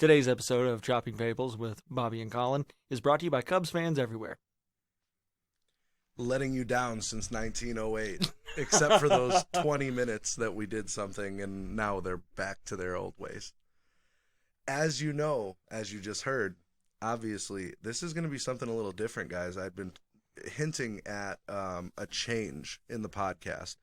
Today's episode of Chopping Fables with Bobby and Colin is brought to you by Cubs fans everywhere. Letting you down since 1908, except for those 20 minutes that we did something and now they're back to their old ways. As you know, as you just heard, obviously, this is going to be something a little different, guys. I've been hinting at a change in the podcast.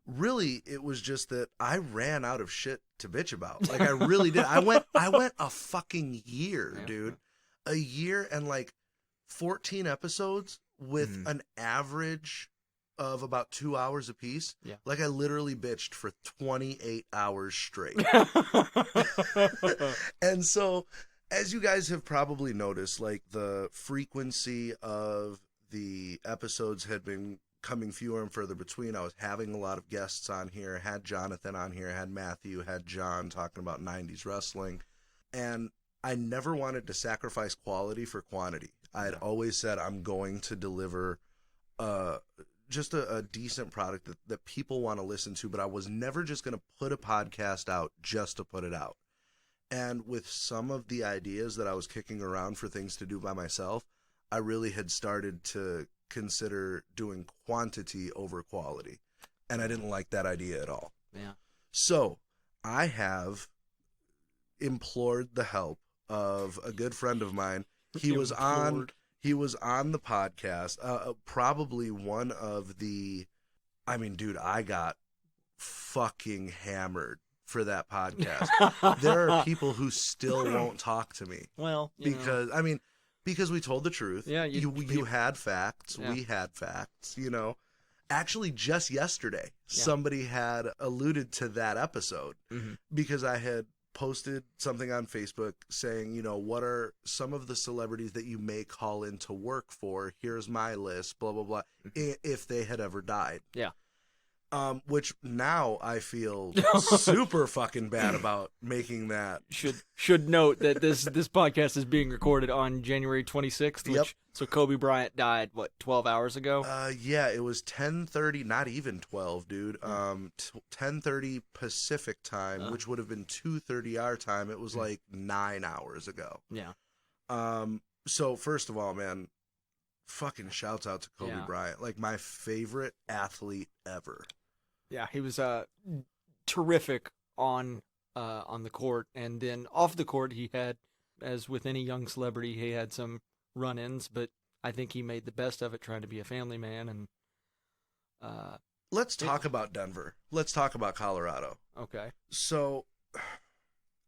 Really, it was just that I ran out of shit to bitch about. Like, I really did. I went a fucking year, dude. A year and like 14 episodes with an average of about 2 hours apiece. Yeah. Like, I literally bitched for 28 hours straight. And so, as you guys have probably noticed, like, the frequency of the episodes had been coming fewer and further between. I was having a lot of guests on here. Had Jonathan on here, had Matthew, had John talking about 90s wrestling. And I never wanted to sacrifice quality for quantity. I had always said I'm going to deliver just a decent product that people want to listen to, but I was never just going to put a podcast out just to put it out. And with some of the ideas that I was kicking around for things to do by myself, I really had started to consider doing quantity over quality. And I didn't like that idea at all. Yeah. So I have implored the help of a good friend of mine. He was on the podcast. Probably one of the, I mean, dude, I got fucking hammered for that podcast. There are people who still won't talk to me. Well, because we told the truth. Yeah, you had facts. Yeah. We had facts. You know, actually, just yesterday, somebody had alluded to that episode because I had posted something on Facebook saying, you know, what are some of the celebrities that you may call in to work for? Here's my list, blah, blah, blah, if they had ever died. Yeah. Which now I feel super fucking bad about making that. Should note that this podcast is being recorded on January 26th. Which, so Kobe Bryant died, 12 hours ago? Yeah, it was 10:30, not even 12, dude. 10:30 Pacific time, which would have been 2:30 our time. It was like 9 hours ago. Yeah. So first of all, man, fucking shouts out to Kobe Bryant, like my favorite athlete ever. Yeah, he was terrific on the court, and then off the court he had, as with any young celebrity, he had some run-ins, but I think he made the best of it, trying to be a family man. And let's talk about Denver. Let's talk about Colorado. Okay. So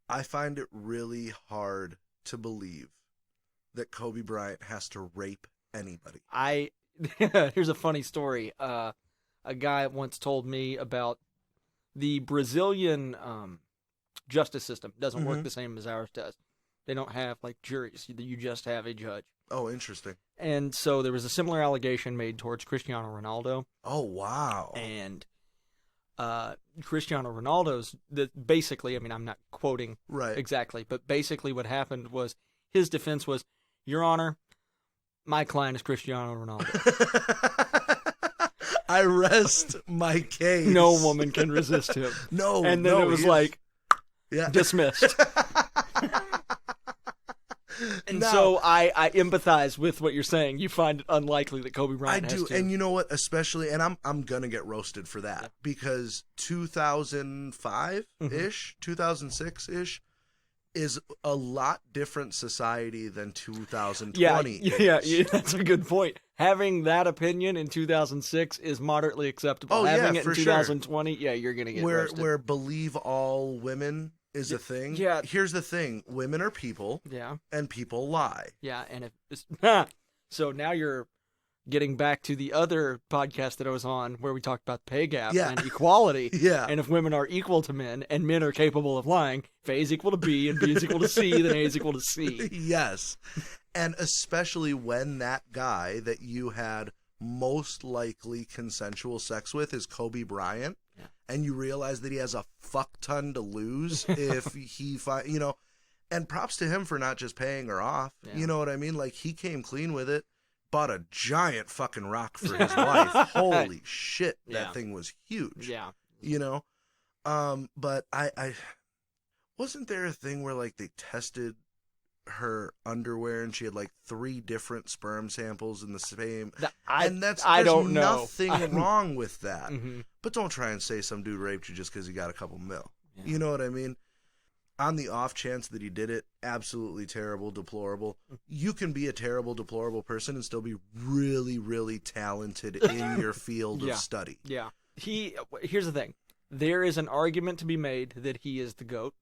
I find it really hard to believe that Kobe Bryant has to rape anybody. Here's a funny story. A guy once told me about the Brazilian justice system. It doesn't work the same as ours does. They don't have like juries. You just have a judge. Oh, interesting. And so there was a similar allegation made towards Cristiano Ronaldo. Oh, wow. And Cristiano Ronaldo's, basically, I mean, I'm not quoting exactly, but basically what happened was his defense was, Your Honor, my client is Cristiano Ronaldo. I rest my case. No woman can resist him. No, and then it was dismissed. And so I empathize with what you're saying. You find it unlikely that Kobe Bryant has to. And you know what? Especially, and I'm gonna get roasted for that because 2005-ish, 2006-ish. Is a lot different society than 2020. Yeah, that's a good point. Having that opinion in 2006 is moderately acceptable. Having it in 2020, you're going to get roasted. Where believe all women is a thing. Yeah. Here's the thing. Women are people. Yeah. And people lie. Yeah, and so now you're getting back to the other podcast that I was on where we talked about pay gap and equality. Yeah. And if women are equal to men and men are capable of lying, if A is equal to B and B is equal to C, then A is equal to C. Yes. And especially when that guy that you had most likely consensual sex with is Kobe Bryant, and you realize that he has a fuck ton to lose if he and props to him for not just paying her off. You know what I mean? Like, he came clean with it. Bought a giant fucking rock for his wife. Holy shit, that thing was huge. Yeah. You know? But Wasn't there a thing where like they tested her underwear and she had like 3 different sperm samples in the same? And there's don't know. Nothing wrong with that. Mm-hmm. But don't try and say some dude raped you just because he got a couple mil. Yeah. You know what I mean? On the off chance that he did it, absolutely terrible, deplorable. You can be a terrible, deplorable person and still be really, really talented in your field of study. Yeah. Here's the thing. There is an argument to be made that he is the GOAT.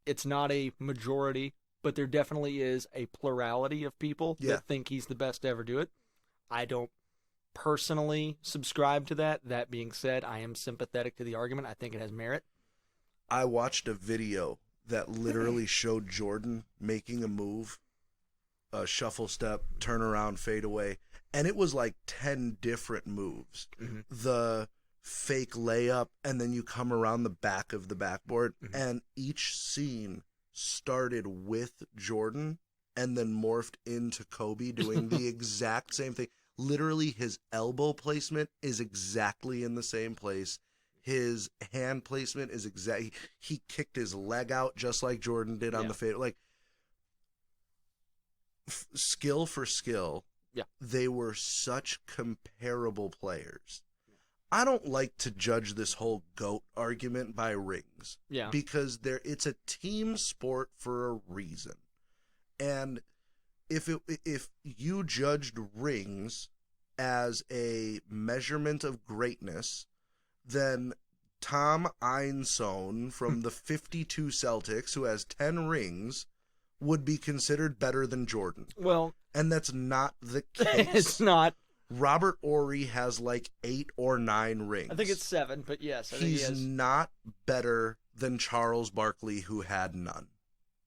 It's not a majority, but there definitely is a plurality of people that think he's the best to ever do it. I don't personally subscribe to that. That being said, I am sympathetic to the argument. I think it has merit. I watched a video that literally showed Jordan making a move, a shuffle step, turn around, fade away, and it was like 10 different moves. Mm-hmm. The fake layup, and then you come around the back of the backboard, and each scene started with Jordan and then morphed into Kobe doing the exact same thing. Literally, his elbow placement is exactly in the same place. His hand placement is exact. He kicked his leg out just like Jordan did on the fade. Like, skill for skill, they were such comparable players. I don't like to judge this whole GOAT argument by rings. Yeah. Because it's a team sport for a reason. And if you judged rings as a measurement of greatness, then Tom Einsohn from the 52 Celtics, who has 10 rings, would be considered better than Jordan. Well, and that's not the case. It's not. Robert Horry has like 8 or 9 rings. I think it's 7, but yes. He's not better than Charles Barkley, who had none.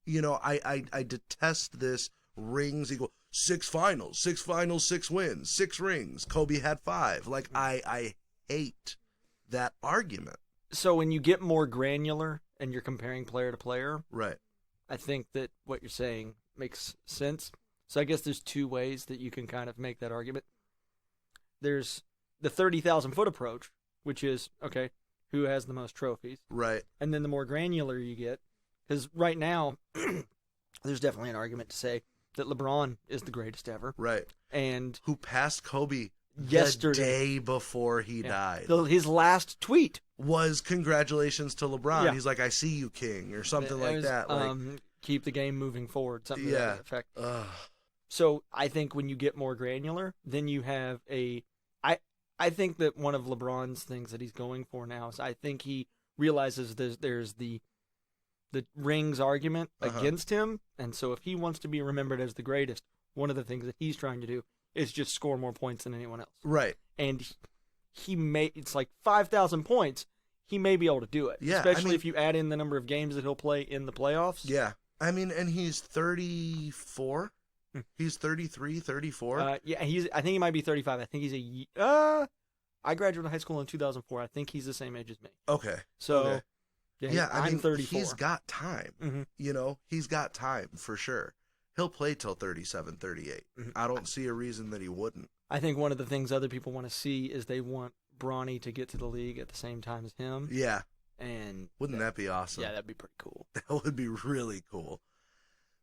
You know, I detest this rings equal 6 finals, 6 wins, 6 rings. Kobe had 5. Like, I hate that argument. So when you get more granular and you're comparing player to player, right? I think that what you're saying makes sense. So I guess there's 2 ways that you can kind of make that argument. There's the 30,000-foot approach, which is, okay, who has the most trophies? Right. And then the more granular you get, because right now, there's definitely an argument to say that LeBron is the greatest ever. Right. And who passed Kobe yesterday, the day before he died. His last tweet was congratulations to LeBron. He's like, I see you, King, or something like that. Like, keep the game moving forward, something to that effect. Ugh. So I think when you get more granular, then you have I think that one of LeBron's things that he's going for now is I think he realizes there's the rings argument against him, and so if he wants to be remembered as the greatest, one of the things that he's trying to do is just score more points than anyone else. Right. And it's like 5,000 points. He may be able to do it. Yeah. Especially if you add in the number of games that he'll play in the playoffs. Yeah. I mean, and he's 34. He's 33, 34. I think he might be 35. I think he's I graduated high school in 2004. I think he's the same age as me. Okay. So, okay. I'm 34. He's got time. Mm-hmm. You know, he's got time for sure. He'll play till 37, 38. Mm-hmm. I don't see a reason that he wouldn't. I think one of the things other people want to see is they want Bronny to get to the league at the same time as him. Yeah. And wouldn't that be awesome? Yeah, that'd be pretty cool. That would be really cool.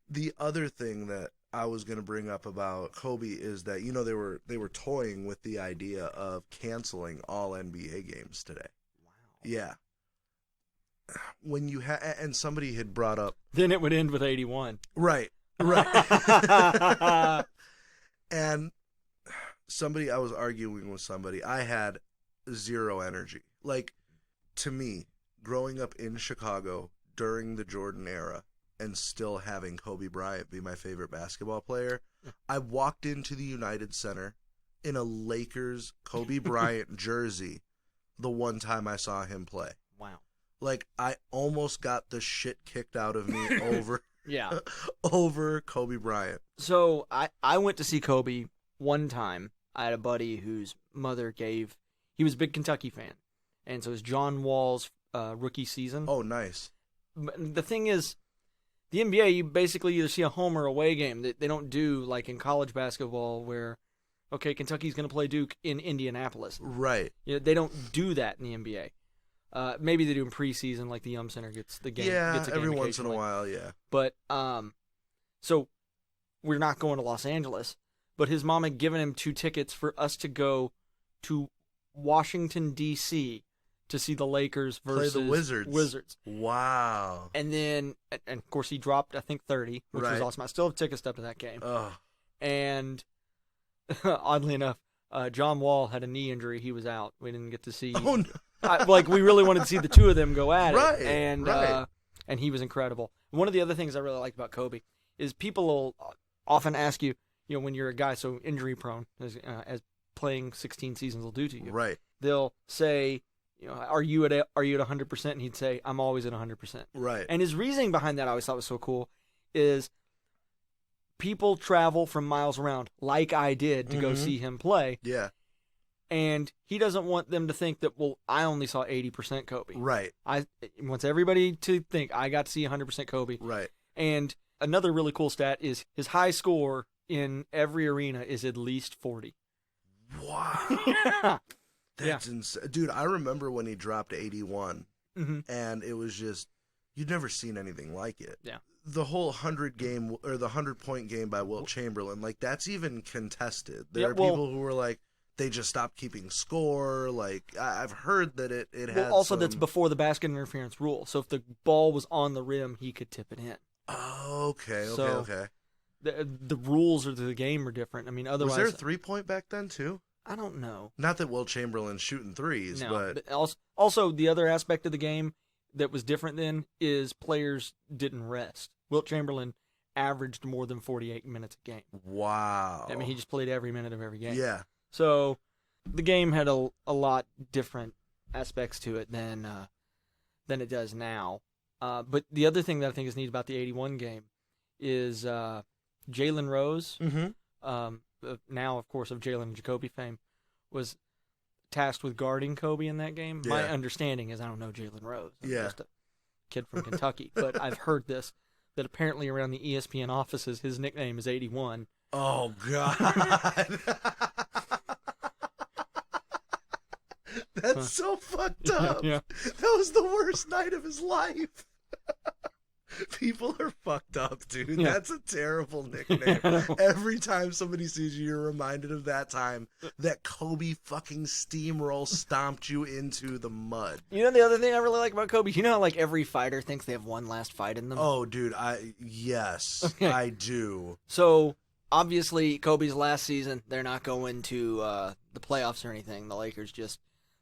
The other thing that I was going to bring up about Kobe is that, you know, they were toying with the idea of canceling all NBA games today. Wow. Yeah. When you and somebody had brought up, then it would end with 81. Right. And I was arguing with somebody. I had zero energy. Like, to me, growing up in Chicago during the Jordan era and still having Kobe Bryant be my favorite basketball player, I walked into the United Center in a Lakers Kobe Bryant jersey the one time I saw him play. Wow. Like, I almost got the shit kicked out of me over yeah, over Kobe Bryant. So I went to see Kobe one time. I had a buddy whose mother he was a big Kentucky fan. And so it was John Wall's rookie season. Oh, nice. But the thing is, the NBA, you basically either see a home or away game. They don't do like in college basketball where, okay, Kentucky's going to play Duke in Indianapolis. Right. You know, they don't do that in the NBA. Maybe they do in preseason, like the Center gets the game. Yeah, gets a game every once in a occasionally. while, yeah. But so we're not going to Los Angeles. But his mom had given him 2 tickets for us to go to Washington, D.C. to see the Lakers versus Play the Wizards. Wizards. Wow. And then, and of course, he dropped, I think, 30, which was Right. awesome. I still have tickets up to that game. Ugh. And oddly enough, John Wall had a knee injury. He was out. We didn't get to see. Oh, no. We really wanted to see the two of them go at Right, it. And, right. and he was incredible. One of the other things I really like about Kobe is people will often ask you, when you're a guy so injury prone, as playing 16 seasons will do to you. Right. They'll say, are you at 100%? And he'd say, I'm always at 100%. Right. And his reasoning behind that I always thought was so cool is people travel from miles around, like I did, to go see him play. Yeah. And he doesn't want them to think that, well, I only saw 80% Kobe. Right. He wants everybody to think I got to see 100% Kobe. Right. And another really cool stat is his high score in every arena is at least 40. Wow. That's insane. Dude, I remember when he dropped 81, and it was just, you'd never seen anything like it. Yeah. The whole 100-point game by Wilt Chamberlain, like, that's even contested. There are people who were like, they just stopped keeping score. Like, I've heard that it had also that's before the basket interference rule. So if the ball was on the rim, he could tip it in. Oh, okay. The rules of the game are different. I mean, otherwise, was there a 3-point back then too? I don't know. Not that Wilt Chamberlain's shooting threes, No, but also the other aspect of the game that was different then is players didn't rest. Wilt Chamberlain averaged more than 48 minutes a game. wow. I mean, he just played every minute of every game. Yeah. So the game had a lot different aspects to it than it does now. But the other thing that I think is neat about the 81 game is Jalen Rose, now, of course, of Jalen and Jacoby fame, was tasked with guarding Kobe in that game. Yeah. My understanding is I don't know Jalen Rose. I'm Yeah. just a kid from Kentucky. But I've heard this, that apparently around the ESPN offices, his nickname is 81. Oh, God. That's so fucked up. Yeah. That was the worst night of his life. People are fucked up, dude. Yeah. That's a terrible nickname. Every time somebody sees you, you're reminded of that time that Kobe fucking steamroll stomped you into the mud. You know the other thing I really like about Kobe? You know how like every fighter thinks they have one last fight in them? Oh, dude, yes, Okay. I do. So, obviously, Kobe's last season, they're not going to the playoffs or anything. The Lakers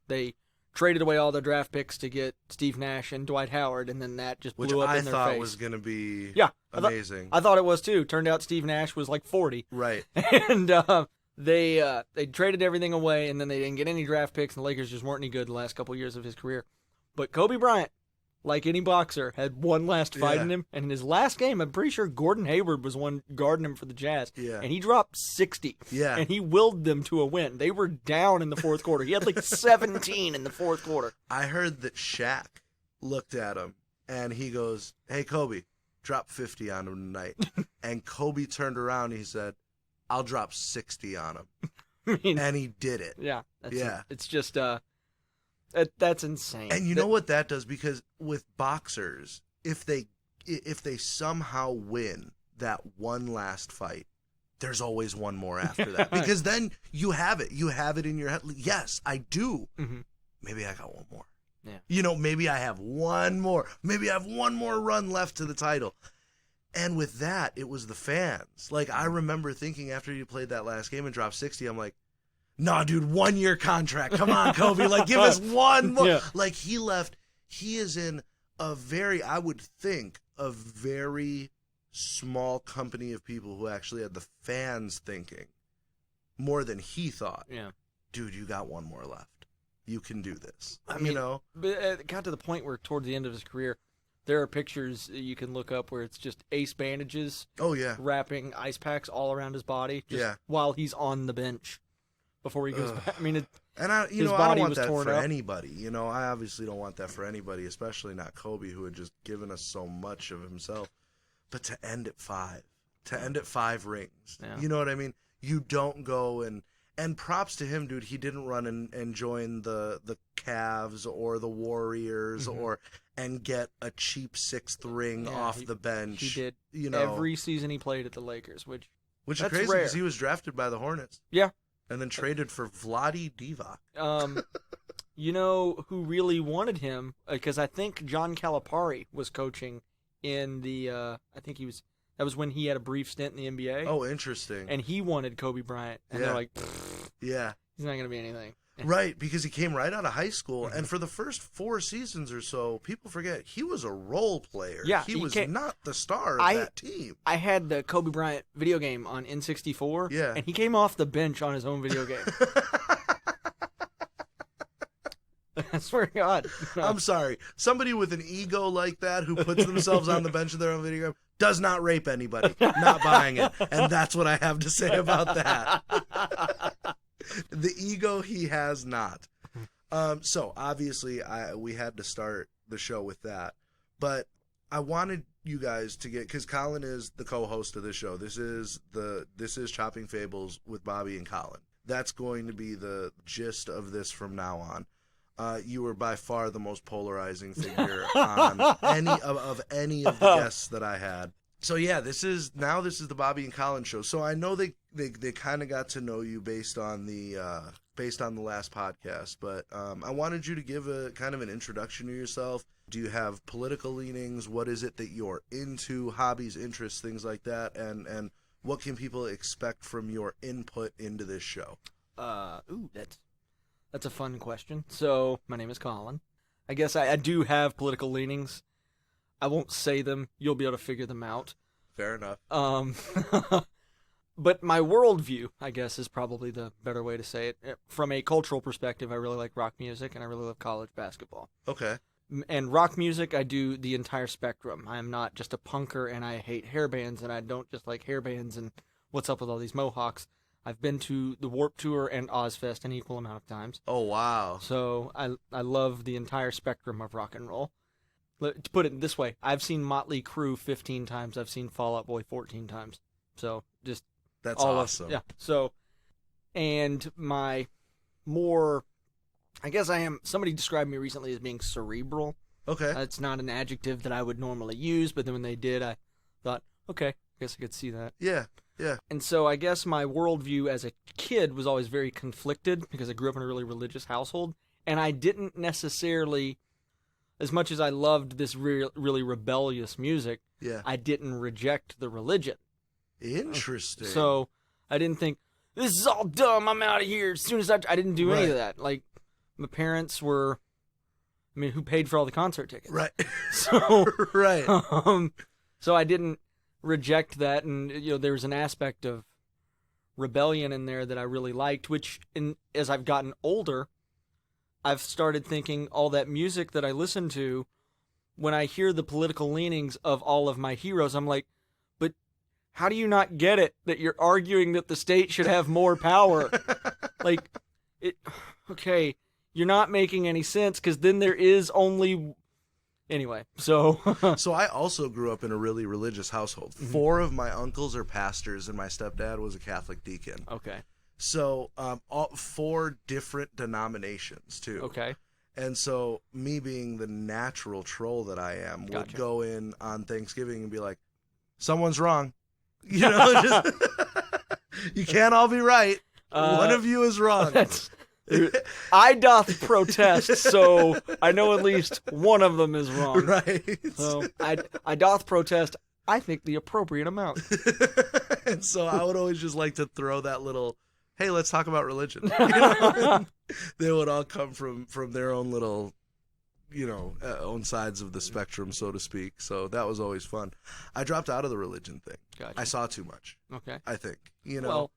they traded away all their draft picks to get Steve Nash and Dwight Howard, and then that just blew up in their face. Which I thought was going to be amazing. I thought it was too. Turned out Steve Nash was like 40. Right. And they traded everything away, and then they didn't get any draft picks, and the Lakers just weren't any good the last couple of years of his career. But Kobe Bryant, like any boxer, had one last fight in him, and in his last game, I'm pretty sure Gordon Hayward was one guarding him for the Jazz, and he dropped 60, and he willed them to a win. They were down in the fourth quarter. He had like 17 in the fourth quarter. I heard that Shaq looked at him, and he goes, "Hey, Kobe, drop 50 on him tonight." And Kobe turned around, and he said, "I'll drop 60 on him." I mean, and he did it. Yeah. It's just... that's insane. And you know what that does? Because with boxers, if they somehow win that one last fight, there's always one more after that. Because then you have it. You have it in your head. Yes, I do. Mm-hmm. Maybe I got one more. Yeah. Maybe I have one more. Maybe I have one more run left to the title. And with that, it was the fans. Like, I remember thinking after you played that last game and dropped 60, I'm like, nah, dude, 1-year contract. Come on, Kobe. Like, give us one more. Yeah. Like, he is in I would think, a very small company of people who actually had the fans thinking more than he thought. Yeah. Dude, you got one more left. You can do this. I mean, but it got to the point where towards the end of his career, there are pictures you can look up where it's just ace bandages. Oh, yeah. Wrapping ice packs all around his body while he's on the bench. Before he goes back. I mean, I don't want that for anybody. I obviously don't want that for anybody, especially not Kobe, who had just given us so much of himself. But to end at 5 rings, you know what I mean? You don't go and And props to him, dude. He didn't run and join the Cavs or the Warriors and get a cheap sixth ring off the bench. He did. You know, every season he played at the Lakers, which is crazy because he was drafted by the Hornets. Yeah. And then traded for Vlade Divac. You know who really wanted him? Because I think John Calipari was coaching in the. I think that was when he had a brief stint in the NBA. Oh, interesting. And he wanted Kobe Bryant, and they're like, yeah, he's not going to be anything. Right, because he came right out of high school, and for the first 4 seasons or so, people forget he was a role player. Yeah, he was not the star of that team. I had the Kobe Bryant video game on N64, and he came off the bench on his own video game. I swear to God. I'm sorry. Somebody with an ego like that who puts themselves on the bench of their own video game does not rape anybody. Not buying it. And that's what I have to say about that. The ego he has not. So obviously we had to start the show with that. But I wanted you guys to get, because Colin is the co-host of this show. This is Chopping Fables with Bobby and Colin. That's going to be the gist of this from now on. You were by far the most polarizing figure on any of the guests that I had. So yeah, this is the Bobby and Colin show. So I know they kind of got to know you based on the last podcast, but I wanted you to give a kind of an introduction to yourself. Do you have political leanings? What is it that you're into? Hobbies, interests, things like that, and what can people expect from your input into this show? That's a fun question. So, my name is Colin. I guess I do have political leanings. I won't say them. You'll be able to figure them out. Fair enough. But my worldview, I guess, is probably the better way to say it. From a cultural perspective, I really like rock music, and I really love college basketball. Okay. And rock music, I do the entire spectrum. I am not just a punker, and I hate hair bands, and I don't just like hair bands and what's up with all these mohawks. I've been to the Warped Tour and Ozfest an equal amount of times. Oh, wow. So I love the entire spectrum of rock and roll. To put it this way, I've seen Motley Crue 15 times. I've seen Fall Out Boy 14 times. So just that's awesome. Yeah. So, and my more, I guess I am, somebody described me recently as being cerebral. Okay. It's not an adjective that I would normally use, but then when they did, I thought, okay, I guess I could see that. Yeah. Yeah. And so I guess my worldview as a kid was always very conflicted because I grew up in a really religious household, and I didn't necessarily, as much as I loved this really rebellious music, I didn't reject the religion. Interesting. So I didn't think, this is all dumb, I'm out of here. As soon as I didn't do any of that. Like, my parents were, I mean, who paid for all the concert tickets? Right. So, right. So I didn't reject that, and there was an aspect of rebellion in there that I really liked, which as I've gotten older, I've started thinking all that music that I listen to, when I hear the political leanings of all of my heroes, I'm like, but how do you not get it that you're arguing that the state should have more power? Okay, you're not making any sense, because then there is only... Anyway, so... So I also grew up in a really religious household. 4 of my uncles are pastors, and my stepdad was a Catholic deacon. Okay. So 4 different denominations, too. Okay. And so me being the natural troll that I am would go in on Thanksgiving and be like, someone's wrong. Just, you can't all be right. One of you is wrong. I doth protest, so I know at least one of them is wrong. Right. So I doth protest, I think, the appropriate amount. And so I would always just like to throw that little, hey, let's talk about religion. They would all come from their own little, own sides of the spectrum, so to speak. So that was always fun. I dropped out of the religion thing. Gotcha. I saw too much. Okay. I think, Well,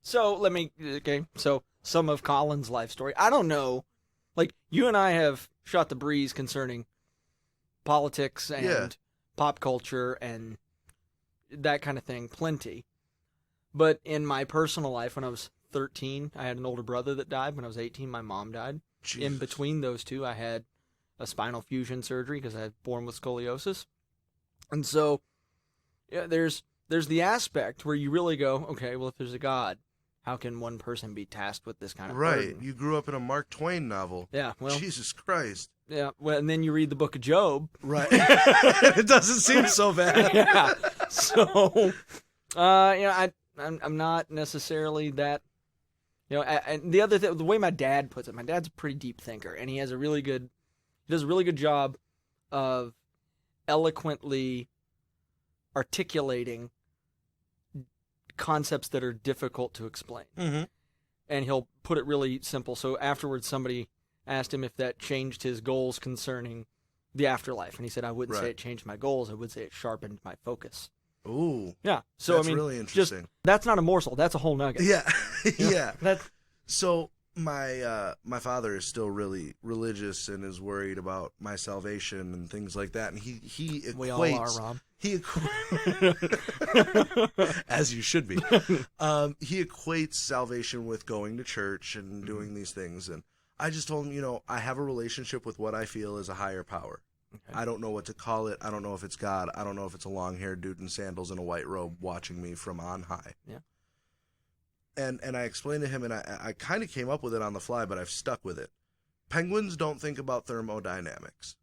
so so some of Colin's life story. I don't know. Like, you and I have shot the breeze concerning politics and pop culture and that kind of thing plenty. But in my personal life, when I was 13, I had an older brother that died. When I was 18, my mom died. Jesus. In between those two, I had a spinal fusion surgery because I was born with scoliosis. And so there's the aspect where you really go, okay, well, if there's a God, how can one person be tasked with this kind of Right. burden? You grew up in a Mark Twain novel. Yeah, well, Jesus Christ. yeah, well, and then you read the book of Job. Right. It doesn't seem so bad. Yeah. So, I'm not necessarily that. And the other thing, the way my dad puts it, my dad's a pretty deep thinker, and he does a really good job of eloquently articulating concepts that are difficult to explain. Mm-hmm. And he'll put it really simple. So afterwards, somebody asked him if that changed his goals concerning the afterlife, and he said, "I wouldn't say it changed my goals. I would say it sharpened my focus." Ooh. Yeah. So that's I mean, really interesting. That's not a morsel. That's a whole nugget. Yeah. Yeah. That's So my father is still really religious and is worried about my salvation and things like that. And he equates. We all are, Rob. As you should be. He equates salvation with going to church and doing these things. And I just told him, I have a relationship with what I feel is a higher power. Okay. I don't know what to call it. I don't know if it's God. I don't know if it's a long-haired dude in sandals and a white robe watching me from on high. Yeah. And I explained to him, and I kind of came up with it on the fly, but I've stuck with it. Penguins don't think about thermodynamics.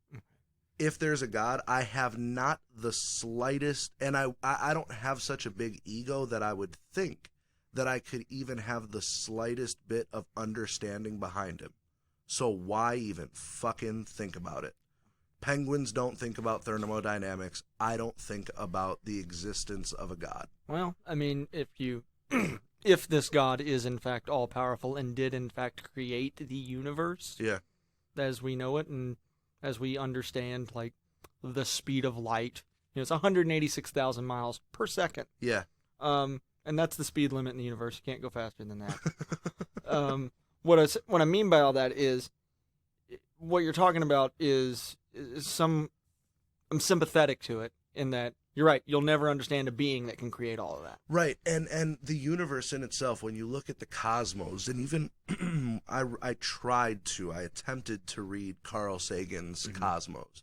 If there's a God, I have not the slightest, and I don't have such a big ego that I would think that I could even have the slightest bit of understanding behind him. So why even fucking think about it? Penguins don't think about thermodynamics. I don't think about the existence of a God. Well, I mean, if this God is in fact all-powerful and did in fact create the universe, as we know it and as we understand, like, the speed of light, it's 186,000 miles per second. Yeah. And that's the speed limit in the universe. You can't go faster than that. What I mean by all that is, what you're talking about is I'm sympathetic to it in that you're right. You'll never understand a being that can create all of that. Right. And the universe in itself, when you look at the cosmos, and even I attempted to read Carl Sagan's Cosmos.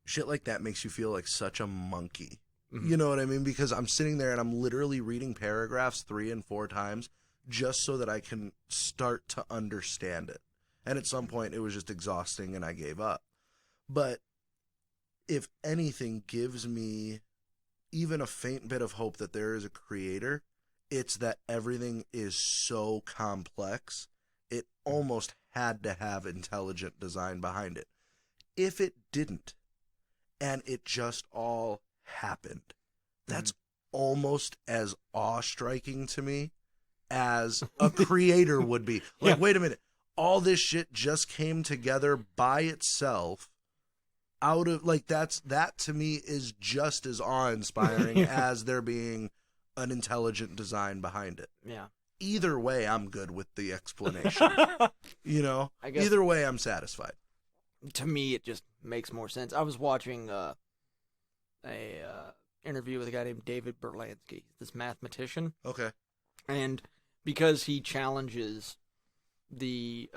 Shit like that makes you feel like such a monkey. Mm-hmm. You know what I mean? Because I'm sitting there and I'm literally reading paragraphs 3 and 4 times just so that I can start to understand it. And at some point it was just exhausting and I gave up. But if anything gives me even a faint bit of hope that there is a creator, it's that everything is so complex, it almost had to have intelligent design behind it. If it didn't, and it just all happened, that's almost as awe-striking to me as a creator would be. Like, wait a minute, all this shit just came together by itself out of, like, that to me is just as awe-inspiring as there being an intelligent design behind it. Yeah. Either way, I'm good with the explanation. I guess, either way, I'm satisfied. To me, it just makes more sense. I was watching a interview with a guy named David Berlansky, this mathematician. Okay. And because he challenges the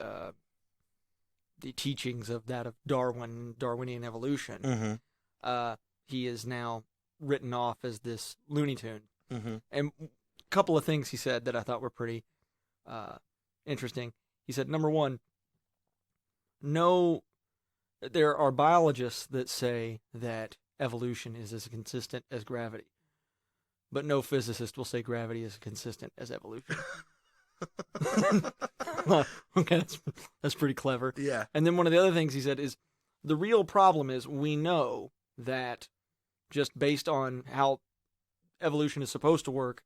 teachings of Darwinian evolution, he is now written off as this Looney Tune. Mm-hmm. And a couple of things he said that I thought were pretty interesting. He said, number one, there are biologists that say that evolution is as consistent as gravity, but no physicist will say gravity is consistent as evolution. Okay, that's pretty clever. Yeah. And then one of the other things he said is, the real problem is we know that just based on how evolution is supposed to work,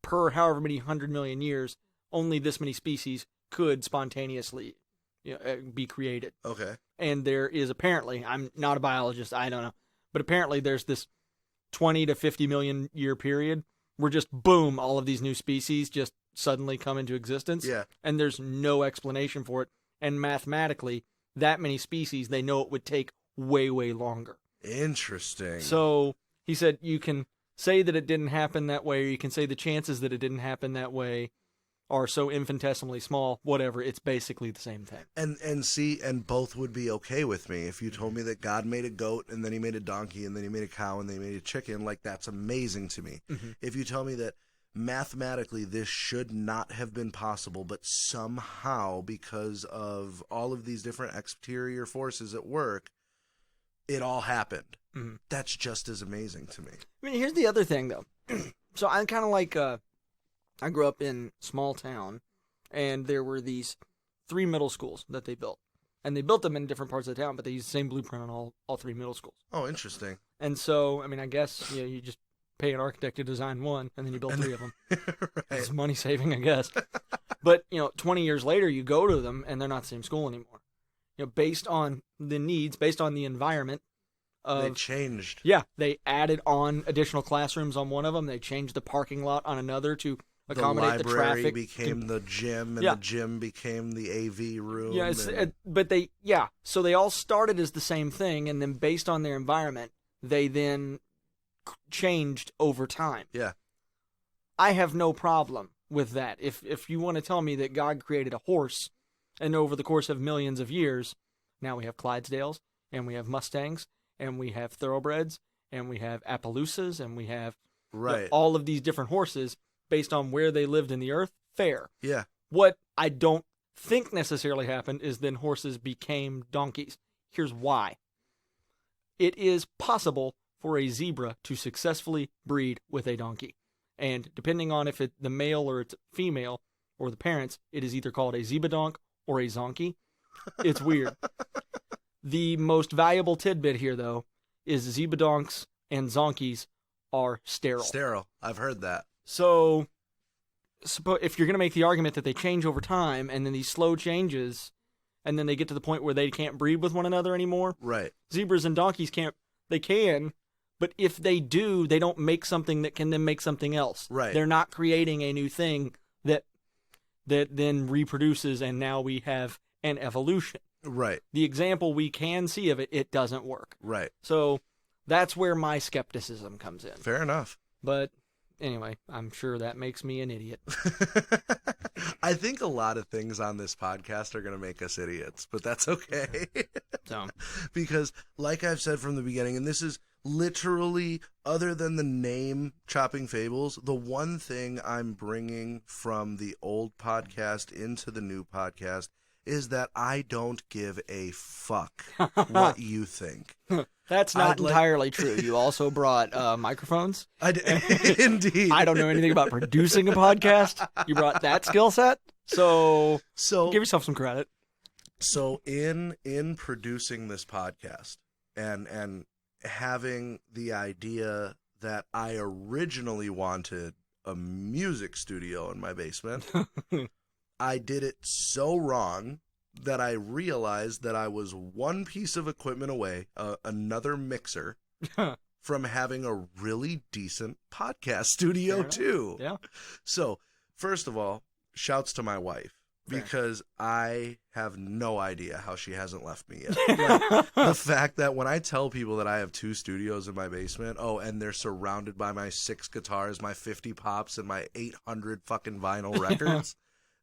per however many 100 million years, only this many species could spontaneously be created. Okay. And there is apparently, I'm not a biologist, I don't know, but apparently there's this 20 to 50 million year period where just boom, all of these new species just suddenly come into existence. Yeah. And there's no explanation for it. And mathematically, that many species, they know it would take way, way longer. Interesting. So he said you can say that it didn't happen that way, or you can say the chances that it didn't happen that way are so infinitesimally small, whatever, it's basically the same thing. And both would be okay with me. If you told me that God made a goat, and then he made a donkey, and then he made a cow, and then he made a chicken, like, that's amazing to me. Mm-hmm. If you tell me that mathematically this should not have been possible, but somehow, because of all of these different exterior forces at work, it all happened. Mm-hmm. That's just as amazing to me. I mean, here's the other thing, though. So I'm kind of like, I grew up in a small town, and there were these 3 middle schools that they built. And they built them in different parts of the town, but they used the same blueprint on all 3 middle schools. Oh, interesting. And so, I mean, I guess you just pay an architect to design one, and then you build 3 of them. Right. It's money saving, I guess. But 20 years later, you go to them, and they're not the same school anymore. Based on the needs, based on the environment. They changed. Yeah, they added on additional classrooms on one of them. They changed the parking lot on another to accommodate the traffic. The library became the gym, and the gym became the AV room. Yeah, so they all started as the same thing, and then based on their environment, they then changed over time. Yeah. I have no problem with that. If you want to tell me that God created a horse, and over the course of millions of years, now we have Clydesdales, and we have Mustangs, and we have Thoroughbreds, and we have Appaloosas, and we have all of these different horses based on where they lived in the earth, fair. Yeah. What I don't think necessarily happened is then horses became donkeys. Here's why. It is possible for a zebra to successfully breed with a donkey. And depending on if it's the male or it's female or the parents, it is either called a zebadonk or a zonkey. It's weird. The most valuable tidbit here, though, is zebadonks and zonkies are sterile. Sterile. I've heard that. So, if you're going to make the argument that they change over time, and then these slow changes, and then they get to the point where they can't breed with one another anymore, right? Zebras and donkeys can't. They can, but if they do, they don't make something that can then make something else. Right. They're not creating a new thing that then reproduces, and now we have an evolution. Right. The example we can see of it, it doesn't work. Right. So that's where my skepticism comes in. Fair enough. But anyway, I'm sure that makes me an idiot. I think a lot of things on this podcast are going to make us idiots, but that's okay. Because, like I've said from the beginning, and this is literally, other than the name Chopping Fables, the one thing I'm bringing from the old podcast into the new podcast is that I don't give a fuck what you think. That's not entirely true. You also brought microphones. I did. Indeed. I don't know anything about producing a podcast. You brought that skill set. So give yourself some credit. So in producing this podcast and having the idea that I originally wanted a music studio in my basement, I did it so wrong that I realized that I was one piece of equipment away, another mixer, from having a really decent podcast studio too. Yeah. So, first of all, shouts to my wife, because I have no idea how she hasn't left me yet. Like, the fact that when I tell people that I have 2 studios in my basement, and they're surrounded by my 6 guitars, my 50 pops, and my 800 fucking vinyl records,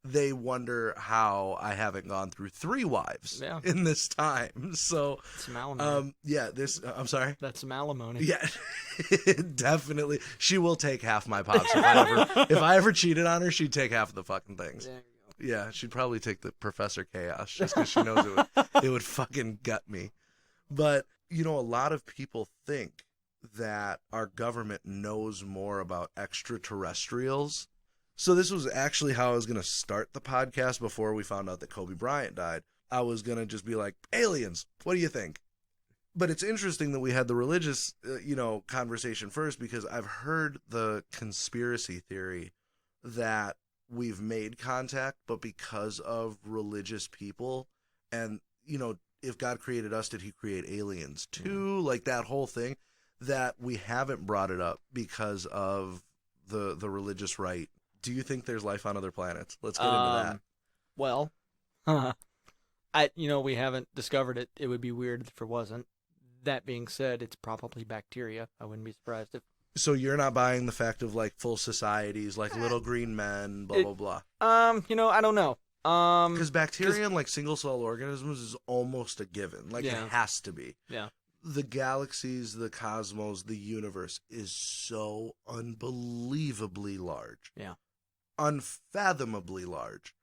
they wonder how I haven't gone through 3 wives in this time. So, some alimony. I'm sorry? That's some alimony. Yeah, definitely. She will take half my pops. If I ever cheated on her, she'd take half of the fucking things. There you go. Yeah, she'd probably take the Professor Chaos just because she knows it would fucking gut me. But, a lot of people think that our government knows more about extraterrestrials. So this was actually how I was going to start the podcast before we found out that Kobe Bryant died. I was going to just be like, aliens, what do you think? But it's interesting that we had the religious, conversation first, because I've heard the conspiracy theory that we've made contact, but because of religious people, and, if God created us, did he create aliens too? Like that whole thing, that we haven't brought it up because of the religious right. Do you think there's life on other planets? Let's get into that. Well, we haven't discovered it. It would be weird if it wasn't. That being said, it's probably bacteria. I wouldn't be surprised if. So you're not buying the fact of like full societies, like little green men, blah blah blah. I don't know. Because bacteria and like single cell organisms is almost a given. Like it has to be. Yeah. the galaxies, the cosmos, the universe is so unbelievably large. Yeah. Unfathomably large.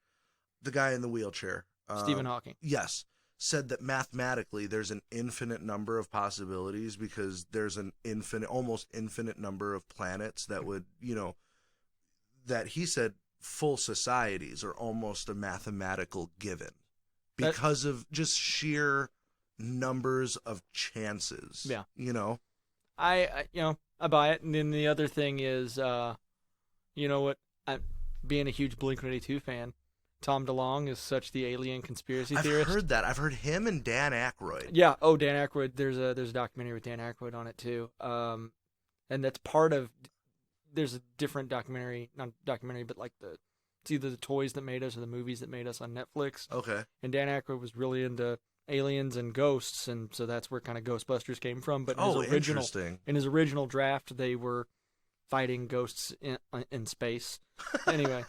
The guy in the wheelchair, Stephen Hawking. Yes. Said that mathematically there's an infinite number of possibilities because there's an almost infinite number of planets that would, that he said full societies are almost a mathematical given because of just sheer numbers of chances. Yeah. I I buy it. And then the other thing is, being a huge Blink-182 fan, Tom DeLonge is such the alien conspiracy theorist. I've heard that. I've heard him and Dan Aykroyd. Yeah. Oh, Dan Aykroyd. There's a documentary with Dan Aykroyd on it too. And that's part of. There's a different documentary, not documentary, but like it's either the toys that made us or the movies that made us on Netflix. Okay. And Dan Aykroyd was really into aliens and ghosts, and so that's where kind of Ghostbusters came from. But in his original draft, they were fighting ghosts in space. Anyway.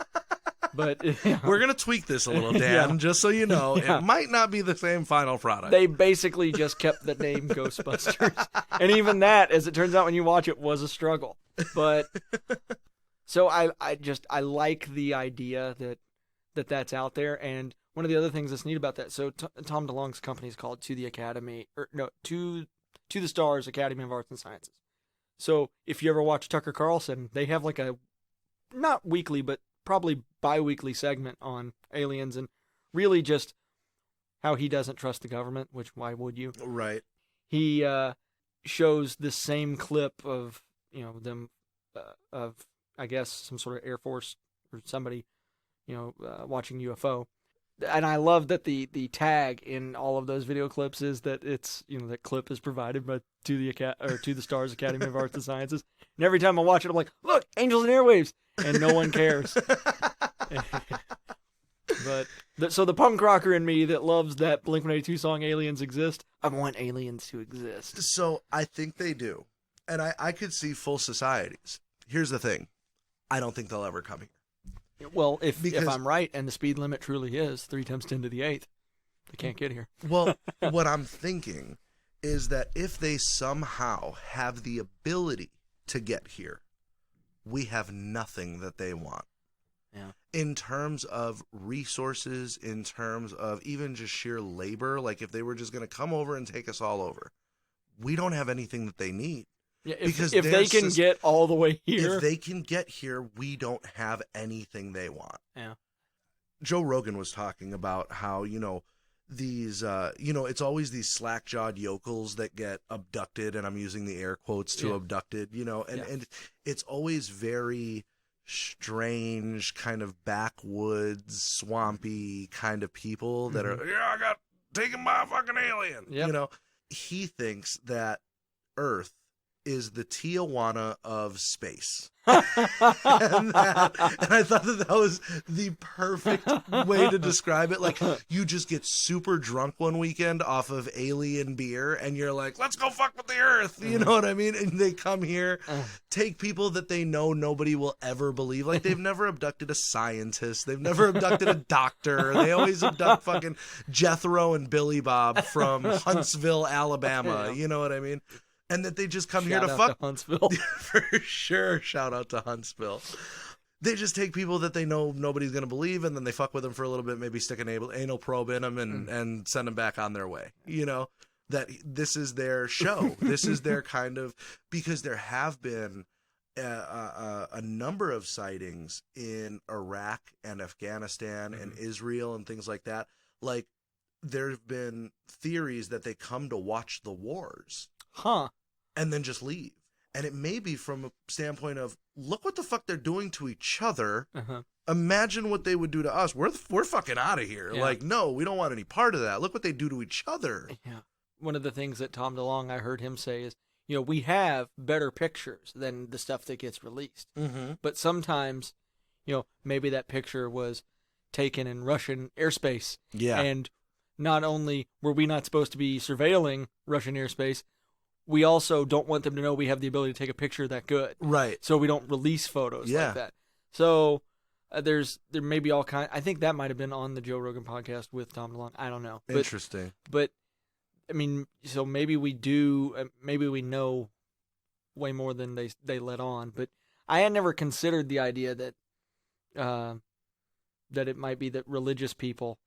But we're gonna tweak this a little, Dan, just so you know. It might not be the same final product. They basically just kept the name Ghostbusters, and even that, as it turns out, when you watch it, was a struggle. But so I like the idea that's out there, and one of the other things that's neat about that. So Tom DeLonge's company is called To the Stars Academy of Arts and Sciences. So if you ever watch Tucker Carlson, they have like a not weekly, but probably bi-weekly segment on aliens and really just how he doesn't trust the government, which why would you? Right. He shows this same clip of, them, of, I guess, some sort of Air Force or somebody, watching UFO. And I love that the tag in all of those video clips is that it's, that clip is provided by To the Stars Academy of Arts and Sciences. And every time I watch it, I'm like, look, Angels and Airwaves. And no one cares. So the punk rocker in me that loves that Blink-182 song Aliens Exist, I want aliens to exist. So I think they do. And I could see full societies. Here's the thing. I don't think they'll ever come here. Well, if I'm right and the speed limit truly is 3 times 10 to the 8th, they can't get here. Well, what I'm thinking is that if they somehow have the ability to get here, we have nothing that they want. Yeah. In terms of resources, in terms of even just sheer labor, like if they were just going to come over and take us all over, we don't have anything that they need. Yeah, if they can get all the way here. If they can get here, we don't have anything they want. Yeah. Joe Rogan was talking about how, these, it's always these slack-jawed yokels that get abducted, and I'm using the air quotes to abducted, and it's always very strange, kind of backwoods, swampy kind of people that are, I got taken by a fucking alien. Yep. He thinks that Earth is the Tijuana of space. and I thought that was the perfect way to describe it. Like, you just get super drunk one weekend off of alien beer, and you're like, let's go fuck with the Earth. You know what I mean? And they come here, take people that they know nobody will ever believe. Like, they've never abducted a scientist. They've never abducted a doctor. They always abduct fucking Jethro and Billy Bob from Huntsville, Alabama. You know what I mean? And that they just come here to fuck. Huntsville. For sure. Shout out to Huntsville. They just take people that they know nobody's going to believe, and then they fuck with them for a little bit, maybe stick an anal probe in them and send them back on their way. That this is their show. This is their kind of, because there have been a number of sightings in Iraq and Afghanistan and Israel and things like that. Like, there have been theories that they come to watch the wars. Huh. And then just leave. And it may be from a standpoint of, look what the fuck they're doing to each other. Imagine what they would do to us. We're fucking out of here. Yeah. Like, no, we don't want any part of that. Look what they do to each other. Yeah. One of the things that Tom DeLonge, I heard him say is, we have better pictures than the stuff that gets released. But sometimes, maybe that picture was taken in Russian airspace. Yeah. And not only were we not supposed to be surveilling Russian airspace, we also don't want them to know we have the ability to take a picture that good. Right. So we don't release photos like that. So there may be all kind. I think that might have been on the Joe Rogan podcast with Tom DeLonge. I don't know. Interesting. But I mean, so maybe we do. Maybe we know way more than they let on. But I had never considered the idea that that it might be that religious people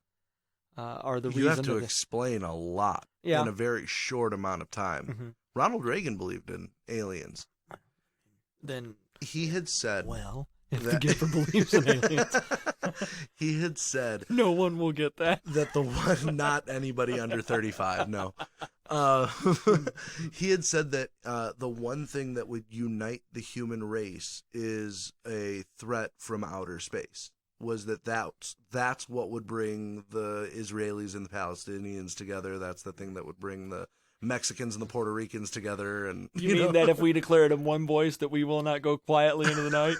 are the reason. You have to explain a lot in a very short amount of time. Mm-hmm. Ronald Reagan believed in aliens. Then he had said, "Well, if the giver believes in aliens." He had said, "No one will get that." That the one, not anybody under 35, no. He had said that the one thing that would unite the human race is a threat from outer space. Was that's what would bring the Israelis and the Palestinians together. That's the thing that would bring the Mexicans and the Puerto Ricans together. And you mean that if we declared in one voice that we will not go quietly into the night,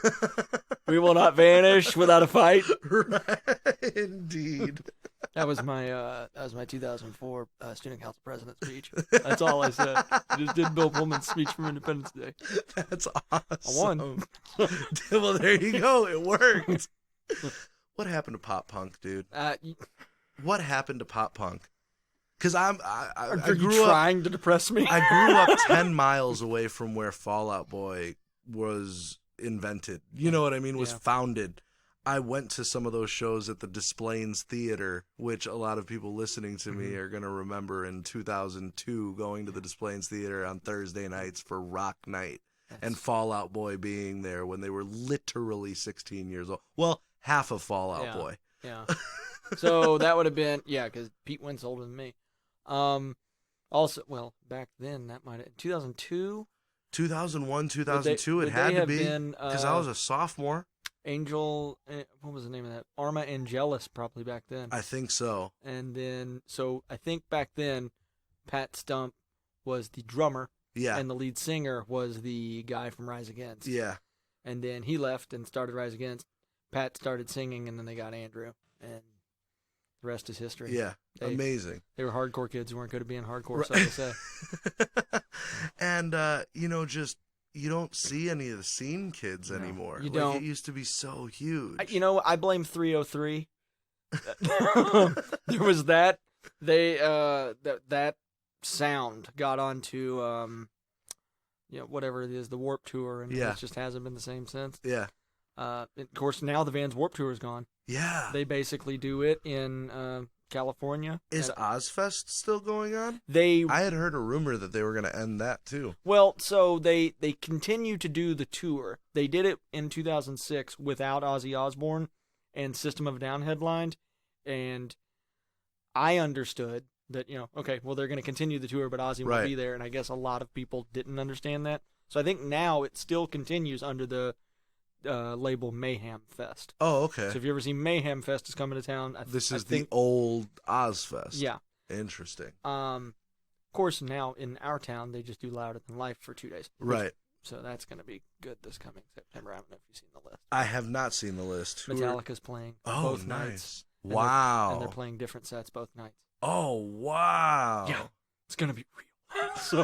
we will not vanish without a fight? Right, indeed. That was my 2004 student council president speech. That's all I said. I just did Bill Pullman's speech from Independence Day. That's awesome. I won. Well, there you go. It worked. What happened to pop punk, dude? What happened to pop punk? Because I grew up trying to depress me. I grew up 10 miles away from where Fall Out Boy was invented. You know what I mean? Was founded. I went to some of those shows at the Displains Theater, which a lot of people listening to me are going to remember in 2002, going to the Displains Theater on Thursday nights for Rock Night. And Fall Out Boy being there when they were literally 16 years old. Well, half of Fall Out Boy. Yeah. So that would have been, because Pete Wentz older than me. Also, well, back then, that might have, 2002? 2001, 2002, it had to be, because I was a sophomore. Angel, what was the name of that? Arma Angelis, probably back then. I think so. And then, so I think back then, Pat Stump was the drummer. Yeah. And the lead singer was the guy from Rise Against. Yeah. And then he left and started Rise Against. Pat started singing, and then they got Andrew. And the rest is history. Yeah. Amazing. They were hardcore kids who weren't good at being hardcore, so to say. And, you don't see any of the scene kids anymore. You don't. It used to be so huge. I blame 303. There was that. That sound got onto whatever it is, the Warped Tour, and it just hasn't been the same since. Yeah. Of course, now the Vans Warped Tour is gone. Yeah. They basically do it in California. Is Ozfest still going on? I had heard a rumor that they were going to end that too. Well, so they continue to do the tour. They did it in 2006 without Ozzy Osbourne and System of a Down headlined, and I understood that, they're going to continue the tour, but Ozzy won't be there, and I guess a lot of people didn't understand that. So I think now it still continues under the label Mayhem Fest. Oh, okay. So if you ever see Mayhem Fest is coming to town, this is the old Ozfest. Yeah. Interesting. Of course, now in our town, they just do Louder Than Life for 2 days. Right. So that's going to be good this coming September. I don't know if you've seen the list. I have not seen the list. Metallica's playing both nights. Wow. And they're playing different sets both nights. Oh, wow. Yeah. It's going to be real. So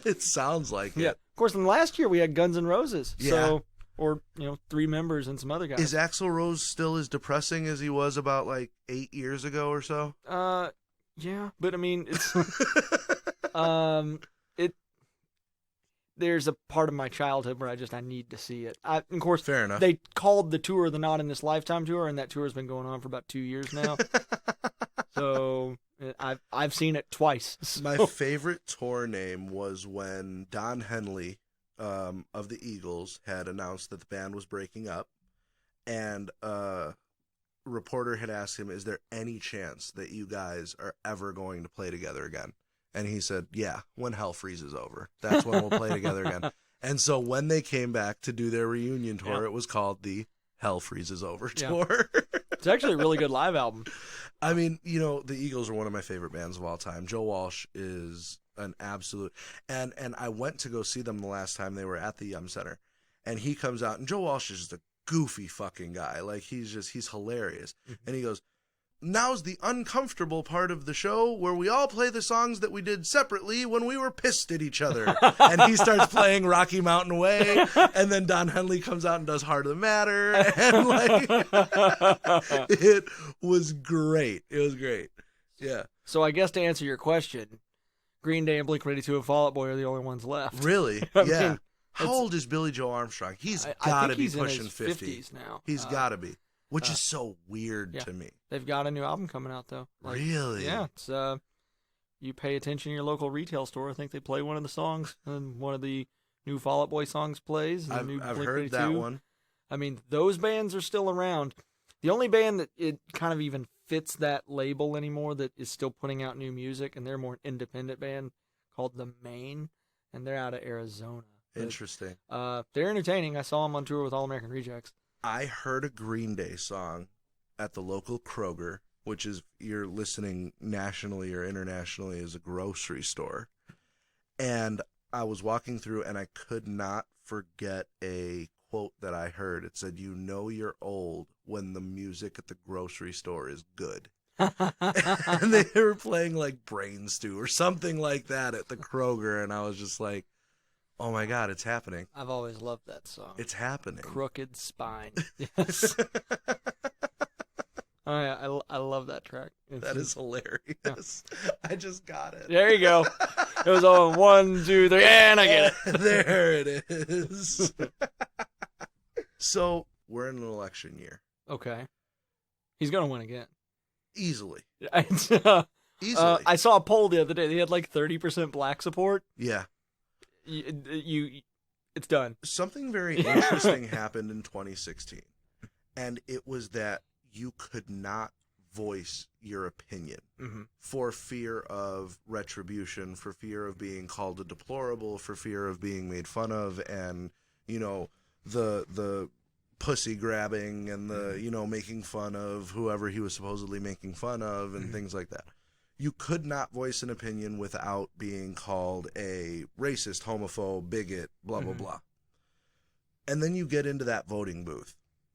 it sounds like it. Yeah. Of course, in last year we had Guns N' Roses. Yeah. So, or 3 members and some other guys. Is Axl Rose still as depressing as he was about 8 years ago or so? Yeah, but I mean, it's there's a part of my childhood where I need to see it. Of course, fair enough. They called the tour the Not in This Lifetime tour, and that tour has been going on for about 2 years now. So I've seen it twice. So. My favorite tour name was when Don Henley of the Eagles had announced that the band was breaking up, and a reporter had asked him, "Is there any chance that you guys are ever going to play together again?" And he said, "Yeah, when hell freezes over, that's when we'll play together again." And so when they came back to do their reunion tour, it was called the Hell Freezes Over tour. It's actually a really good live album. I mean, the Eagles are one of my favorite bands of all time. Joe Walsh is an absolute, and I went to go see them the last time they were at the Yum Center, and he comes out, and Joe Walsh is just a goofy fucking guy. He's hilarious. Mm-hmm. And he goes, "Now's the uncomfortable part of the show where we all play the songs that we did separately when we were pissed at each other." And he starts playing Rocky Mountain Way, and then Don Henley comes out and does Heart of the Matter, and it was great. It was great. Yeah. So I guess to answer your question, Green Day and Blink-182 and Fall Out Boy are the only ones left. Really? I Yeah. mean, How old is Billy Joe Armstrong? He's I got to think be he's pushing in his 50. 50s now. He's got to be, which is so weird yeah. to me. They've got a new album coming out, though. Really? Yeah. It's, you pay attention to your local retail store. I think they play one of the songs, and one of the new Fall Out Boy songs plays. And I've heard that one. I mean, those bands are still around. The only band that it kind of even fits that label anymore that is still putting out new music, and they're more an independent band called The Maine, and they're out of Arizona. Interesting. They're entertaining. I saw them on tour with All American Rejects. I heard a Green Day song at the local Kroger, which is, you're listening nationally or internationally, as a grocery store. And I was walking through and I could not forget a quote that I heard. It said, "You know you're old when the music at the grocery store is good." And they were playing like Brain Stew or something like that at the Kroger. And I was just like, oh my God, it's happening. I've always loved that song. It's happening. Crooked Spine. Yes. Oh, yeah, I love that track. That is hilarious. Yeah. I just got it. There you go. It was on 1, 2, 3, and I get it. There it is. So we're in an election year. Okay. He's going to win again. Easily. Easily. I saw a poll the other day. They had like 30% black support. Yeah. It's done. Something very interesting happened in 2016. And it was that you could not voice your opinion for fear of retribution, for fear of being called a deplorable, for fear of being made fun of, and, you know, the pussy grabbing and the, you know, making fun of whoever he was supposedly making fun of and things like that. You could not voice an opinion without being called a racist, homophobe, bigot, blah, blah, blah. And then you get into that voting booth,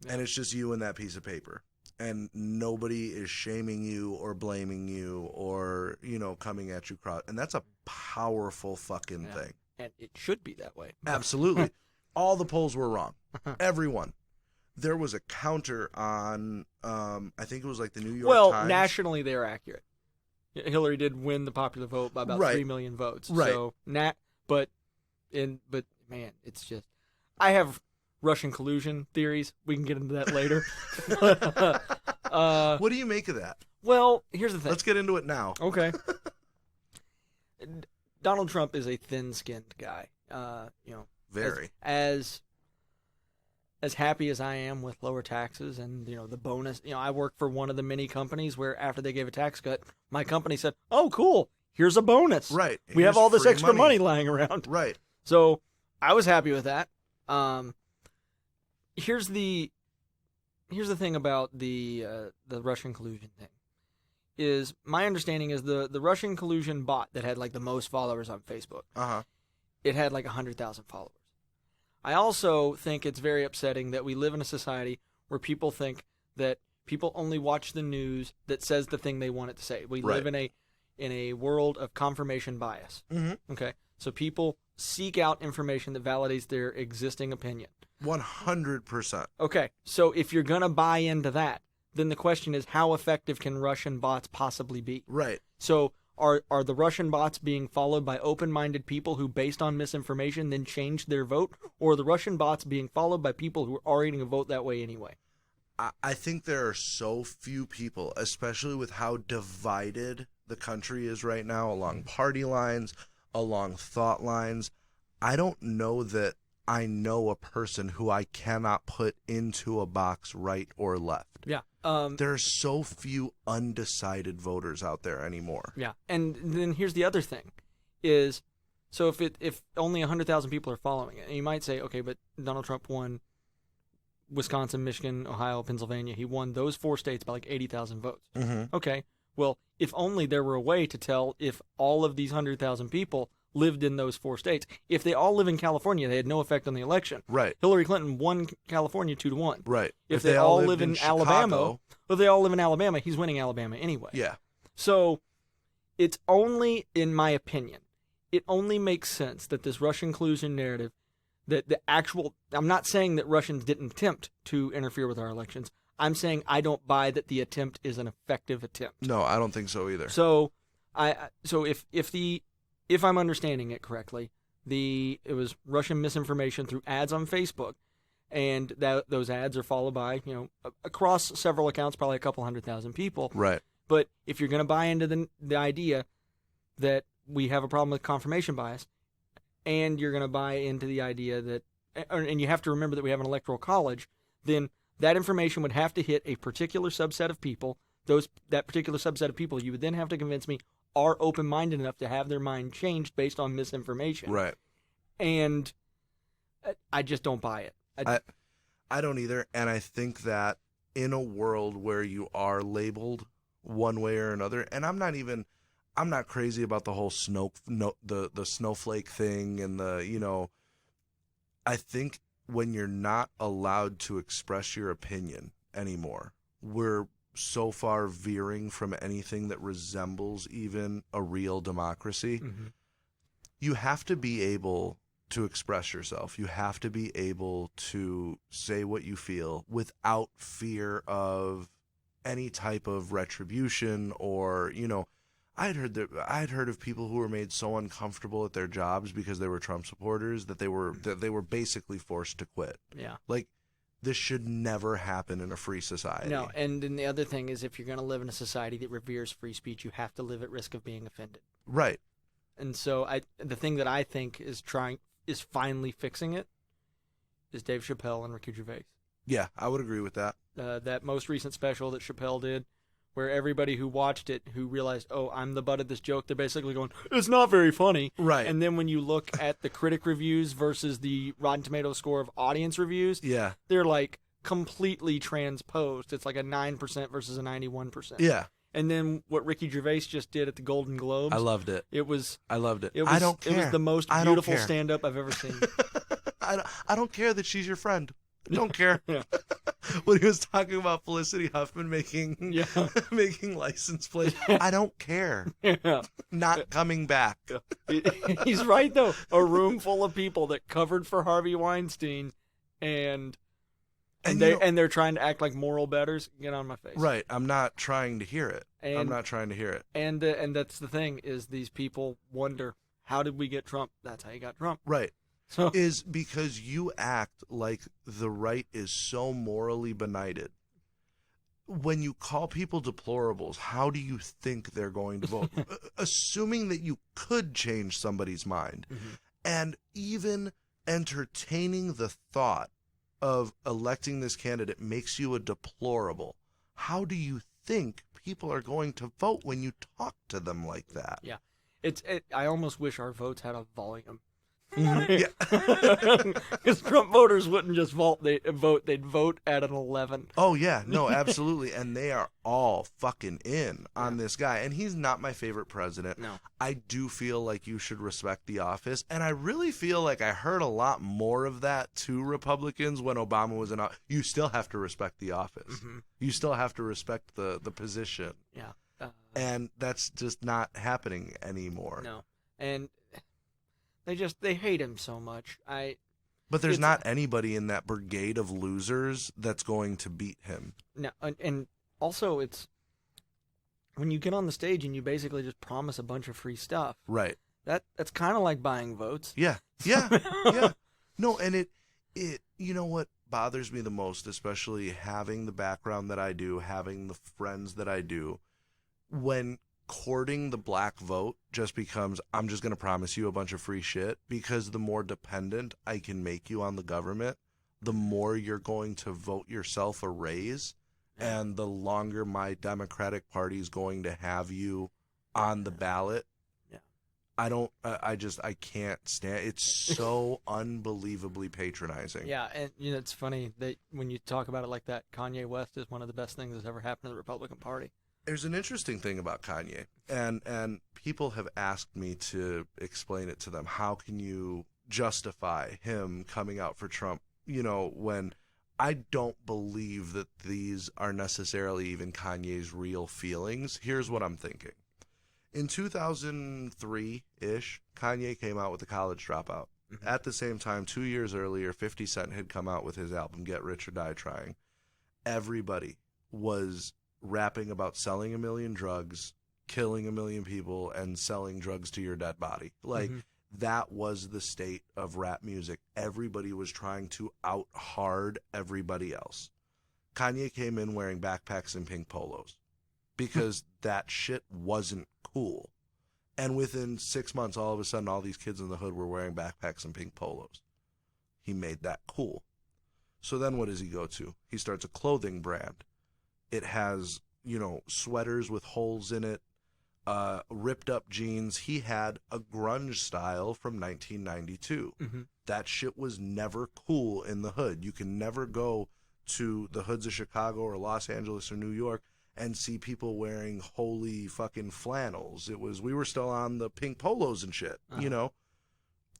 and it's just you and that piece of paper. And nobody is shaming you or blaming you or, you know, coming at you. And that's a powerful fucking thing. And it should be that way. Absolutely. All the polls were wrong. Everyone. There was a counter on, I think it was like the New York Times. Well, nationally, they're accurate. Hillary did win the popular vote by about 3 million votes. Right. So, but man, it's just, I have Russian collusion theories. We can get into that later. What do you make of that? Well, here's the thing. Let's get into it now. Okay. Donald Trump is a thin-skinned guy. You know, very as happy as I am with lower taxes and, you know, the bonus. You know, I work for one of the many companies where after they gave a tax cut, my company said, "Oh, cool. Here's a bonus. Right. We have all this extra money lying around." Right. So I was happy with that. Here's the thing about the Russian collusion thing. Is my understanding is the Russian collusion bot that had like the most followers on Facebook. It had like 100,000 followers. I also think it's very upsetting that we live in a society where people think that people only watch the news that says the thing they want it to say. We live in a world of confirmation bias. Okay, so people seek out information that validates their existing opinion. 100%. Okay, so if you're gonna buy into that, then the question is, how effective can Russian bots possibly be? Right. So are the Russian bots being followed by open-minded people who, based on misinformation, then changed their vote? Or are the Russian bots being followed by people who are already going to vote that way anyway? I think there are so few people, especially with how divided the country is right now, along party lines, along thought lines. I don't know that I know a person who I cannot put into a box right or left. Yeah. There are so few undecided voters out there anymore. Yeah. And then here's the other thing is, so if only 100,000 people are following it, and you might say, okay, but Donald Trump won Wisconsin, Michigan, Ohio, Pennsylvania. He won those 4 states by like 80,000 votes. Okay. Well, if only there were a way to tell if all of these 100,000 people lived in those 4 states. If they all live in California, they had no effect on the election. Right. Hillary Clinton won California 2-1. Right. If they all live in Alabama, if they all live in Alabama, he's winning Alabama anyway. Yeah. So it's only, in my opinion, it only makes sense that this Russian collusion narrative, that the actual, I'm not saying that Russians didn't attempt to interfere with our elections. I'm saying I don't buy that the attempt is an effective attempt. No, I don't think so either. So if I'm understanding it correctly, it was Russian misinformation through ads on Facebook, and those ads are followed by, across several accounts, probably a couple 100,000 people. Right. But if you're going to buy into the idea that we have a problem with confirmation bias, and you're going to buy into the idea that, and you have to remember that we have an electoral college, then that information would have to hit a particular subset of people. That particular subset of people, you would then have to convince me, are open-minded enough to have their mind changed based on misinformation. Right. And I just don't buy it. I don't either. And I think that in a world where you are labeled one way or another, and I'm not crazy about the whole the snowflake thing and I think when you're not allowed to express your opinion anymore, we're so far veering from anything that resembles even a real democracy. Mm-hmm. You have to be able to express yourself. You have to be able to say what you feel without fear of any type of retribution or, I'd heard of people who were made so uncomfortable at their jobs because they were Trump supporters that they were basically forced to quit. Yeah. Like, this should never happen in a free society. No, and then the other thing is, if you're going to live in a society that reveres free speech, you have to live at risk of being offended. Right. And so the thing that I think is finally fixing it is Dave Chappelle and Ricky Gervais. Yeah, I would agree with that. That most recent special that Chappelle did, where everybody who watched it, who realized, oh, I'm the butt of this joke, they're basically going, it's not very funny. Right. And then when you look at the critic reviews versus the Rotten Tomatoes score of audience reviews, yeah, they're like completely transposed. It's like a 9% versus a 91%. Yeah. And then what Ricky Gervais just did at the Golden Globes. I loved it. I loved it. I don't care. It was the most beautiful stand-up I've ever seen. I don't care that she's your friend. I don't care. Yeah. When he was talking about Felicity Huffman making license plates, I don't care. Yeah. Not coming back. He's right, though. A room full of people that covered for Harvey Weinstein, and they're trying to act like moral betters. Get on my face. Right. I'm not trying to hear it. And that's the thing, is these people wonder, how did we get Trump? That's how you got Trump. Right. So, is because you act like the right is so morally benighted. When you call people deplorables, how do you think they're going to vote? Assuming that you could change somebody's mind, mm-hmm. and even entertaining the thought of electing this candidate makes you a deplorable. How do you think people are going to vote when you talk to them like that? Yeah. I almost wish our votes had a volume. Yeah. Because Trump voters wouldn't just vote, they'd vote at an 11. Oh, yeah. No, absolutely. And they are all fucking in on this guy. And he's not my favorite president. No. I do feel like you should respect the office. And I really feel like I heard a lot more of that to Republicans when Obama was in office. You still have to respect the office. Mm-hmm. You still have to respect the position. Yeah. And that's just not happening anymore. No. And they hate him so much. But there's not anybody in that brigade of losers that's going to beat him. No, and also it's when you get on the stage and you basically just promise a bunch of free stuff. Right. That's kind of like buying votes. Yeah. Yeah. Yeah. No, and it you know what bothers me the most, especially having the background that I do, having the friends that I do, when courting the black vote just becomes, I'm just going to promise you a bunch of free shit, because the more dependent I can make you on the government, the more you're going to vote yourself a raise, and the longer my Democratic Party is going to have you on the ballot. Yeah. I can't stand, it's so unbelievably patronizing. Yeah, and it's funny that when you talk about it like that, Kanye West is one of the best things that's ever happened to the Republican Party. There's an interesting thing about Kanye, and people have asked me to explain it to them. How can you justify him coming out for Trump, when I don't believe that these are necessarily even Kanye's real feelings? Here's what I'm thinking. In 2003-ish, Kanye came out with The College Dropout. Mm-hmm. At the same time, 2 years earlier, 50 Cent had come out with his album Get Rich or Die Trying. everybody was rapping about selling 1 million drugs, killing 1 million people, and selling drugs to your dead body. Like, that was the state of rap music. Everybody was trying to out hard everybody else. Kanye came in wearing backpacks and pink polos because that shit wasn't cool. And within 6 months, all of a sudden, all these kids in the hood were wearing backpacks and pink polos. He made that cool. So then what does he go to? He starts a clothing brand. It has, sweaters with holes in it, ripped up jeans. He had a grunge style from 1992. That shit was never cool in the hood. You can never go to the hoods of Chicago or Los Angeles or New York and see people wearing holy fucking flannels. We were still on the pink polos and shit,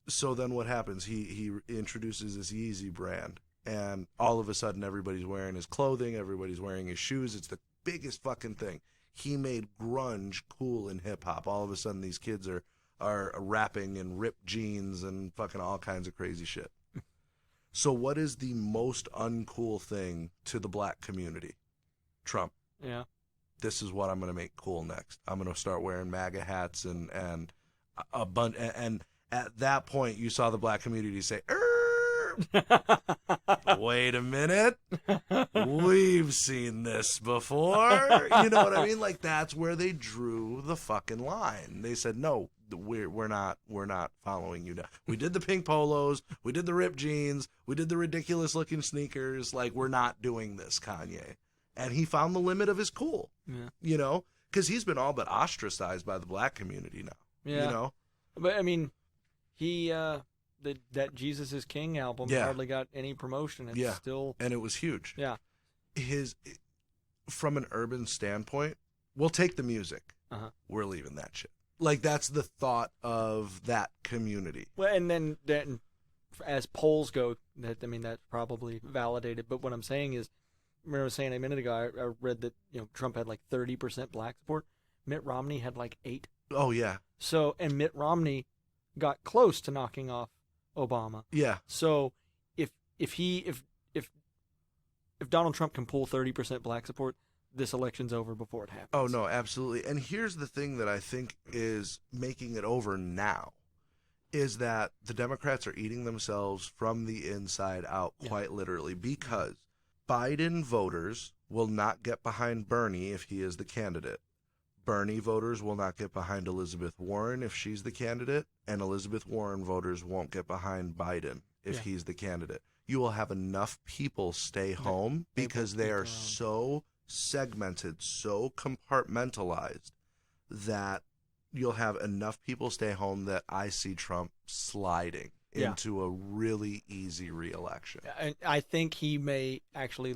So then what happens? He introduces this Yeezy brand, and all of a sudden everybody's wearing his clothing, everybody's wearing his shoes. It's the biggest fucking thing. He made grunge cool in hip hop. All of a sudden these kids are rapping in ripped jeans and fucking all kinds of crazy shit. So what is the most uncool thing to the black community? Trump. Yeah. This is what I'm going to make cool next. I'm going to start wearing MAGA hats and a bunch. And at that point, you saw the black community say, wait a minute. We've seen this before. You know what I mean? Like, that's where they drew the fucking line. They said, no, we're not following you now. We did the pink polos. We did the ripped jeans. We did the ridiculous looking sneakers. Like, we're not doing this, Kanye. And he found the limit of his cool, because he's been all but ostracized by the black community now, Yeah. But, I mean, he, that Jesus is King album hardly got any promotion. It's still... And it was huge. Yeah. From an urban standpoint, we'll take the music. We're leaving that shit. Like, that's the thought of that community. Well, and then as polls go, that's probably validated. But what I'm saying is, remember I was saying a minute ago, I read that Trump had like 30% black support. Mitt Romney had like 8. Oh yeah. So, and Mitt Romney got close to knocking off Obama. Yeah. So if Donald Trump can pull 30% black support, this election's over before it happens. Oh no, absolutely. And here's the thing that I think is making it over now, is that the Democrats are eating themselves from the inside out, quite literally, because Biden voters will not get behind Bernie if he is the candidate. Bernie voters will not get behind Elizabeth Warren if she's the candidate, and Elizabeth Warren voters won't get behind Biden if he's the candidate. You will have enough people stay home because they are so segmented, so compartmentalized, that you'll have enough people stay home that I see Trump sliding into a really easy re-election. And I think he may actually,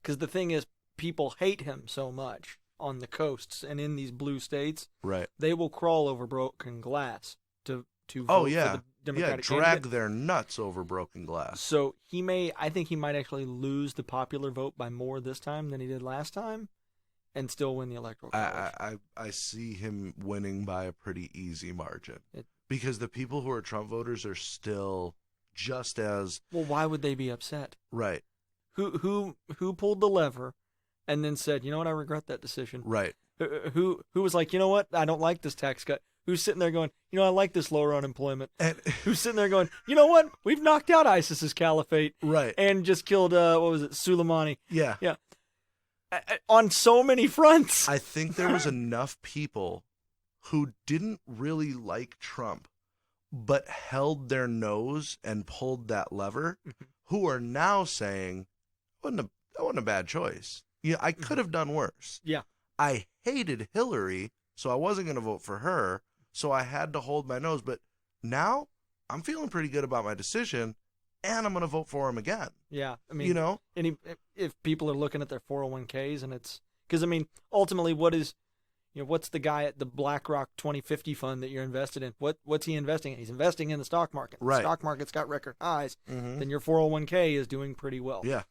because the thing is, people hate him so much on the coasts and in these blue states. Right. They will crawl over broken glass to vote for the Democratic drag candidate. their nuts over broken glass. So I think he might actually lose the popular vote by more this time than he did last time, and still win the electoral college. I see him winning by a pretty easy margin. Because the people who are Trump voters are still just as... Well, why would they be upset? Right. Who pulled the lever and then said, you know what, I regret that decision? Right. Who was like, you know what, I don't like this tax cut? Who's sitting there going, I like this lower unemployment? And who's sitting there going, you know what, we've knocked out ISIS's caliphate. Right. And just killed, Soleimani. Yeah. Yeah. On so many fronts. I think there was enough people who didn't really like Trump, but held their nose and pulled that lever, who are now saying, that wasn't a bad choice. Yeah, I could have done worse. Yeah. I hated Hillary, so I wasn't going to vote for her, so I had to hold my nose. But now I'm feeling pretty good about my decision, and I'm going to vote for him again. Yeah. I mean, and if people are looking at their 401ks, and it's, because, I mean, ultimately, what's the guy at the BlackRock 2050 fund that you're invested in? What's he investing in? He's investing in the stock market. Right. The stock market's got record highs. Then your 401k is doing pretty well. Yeah.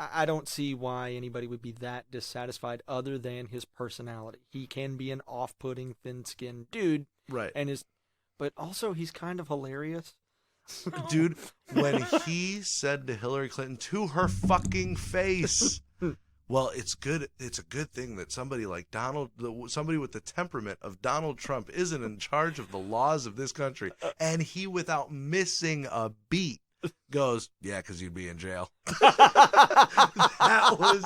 I don't see why anybody would be that dissatisfied other than his personality. He can be an off-putting, thin-skinned dude. Right. But also he's kind of hilarious. Dude, when he said to Hillary Clinton to her fucking face, well, it's good. It's a good thing that somebody like somebody with the temperament of Donald Trump isn't in charge of the laws of this country. And he, without missing a beat, goes, yeah, because you'd be in jail. That was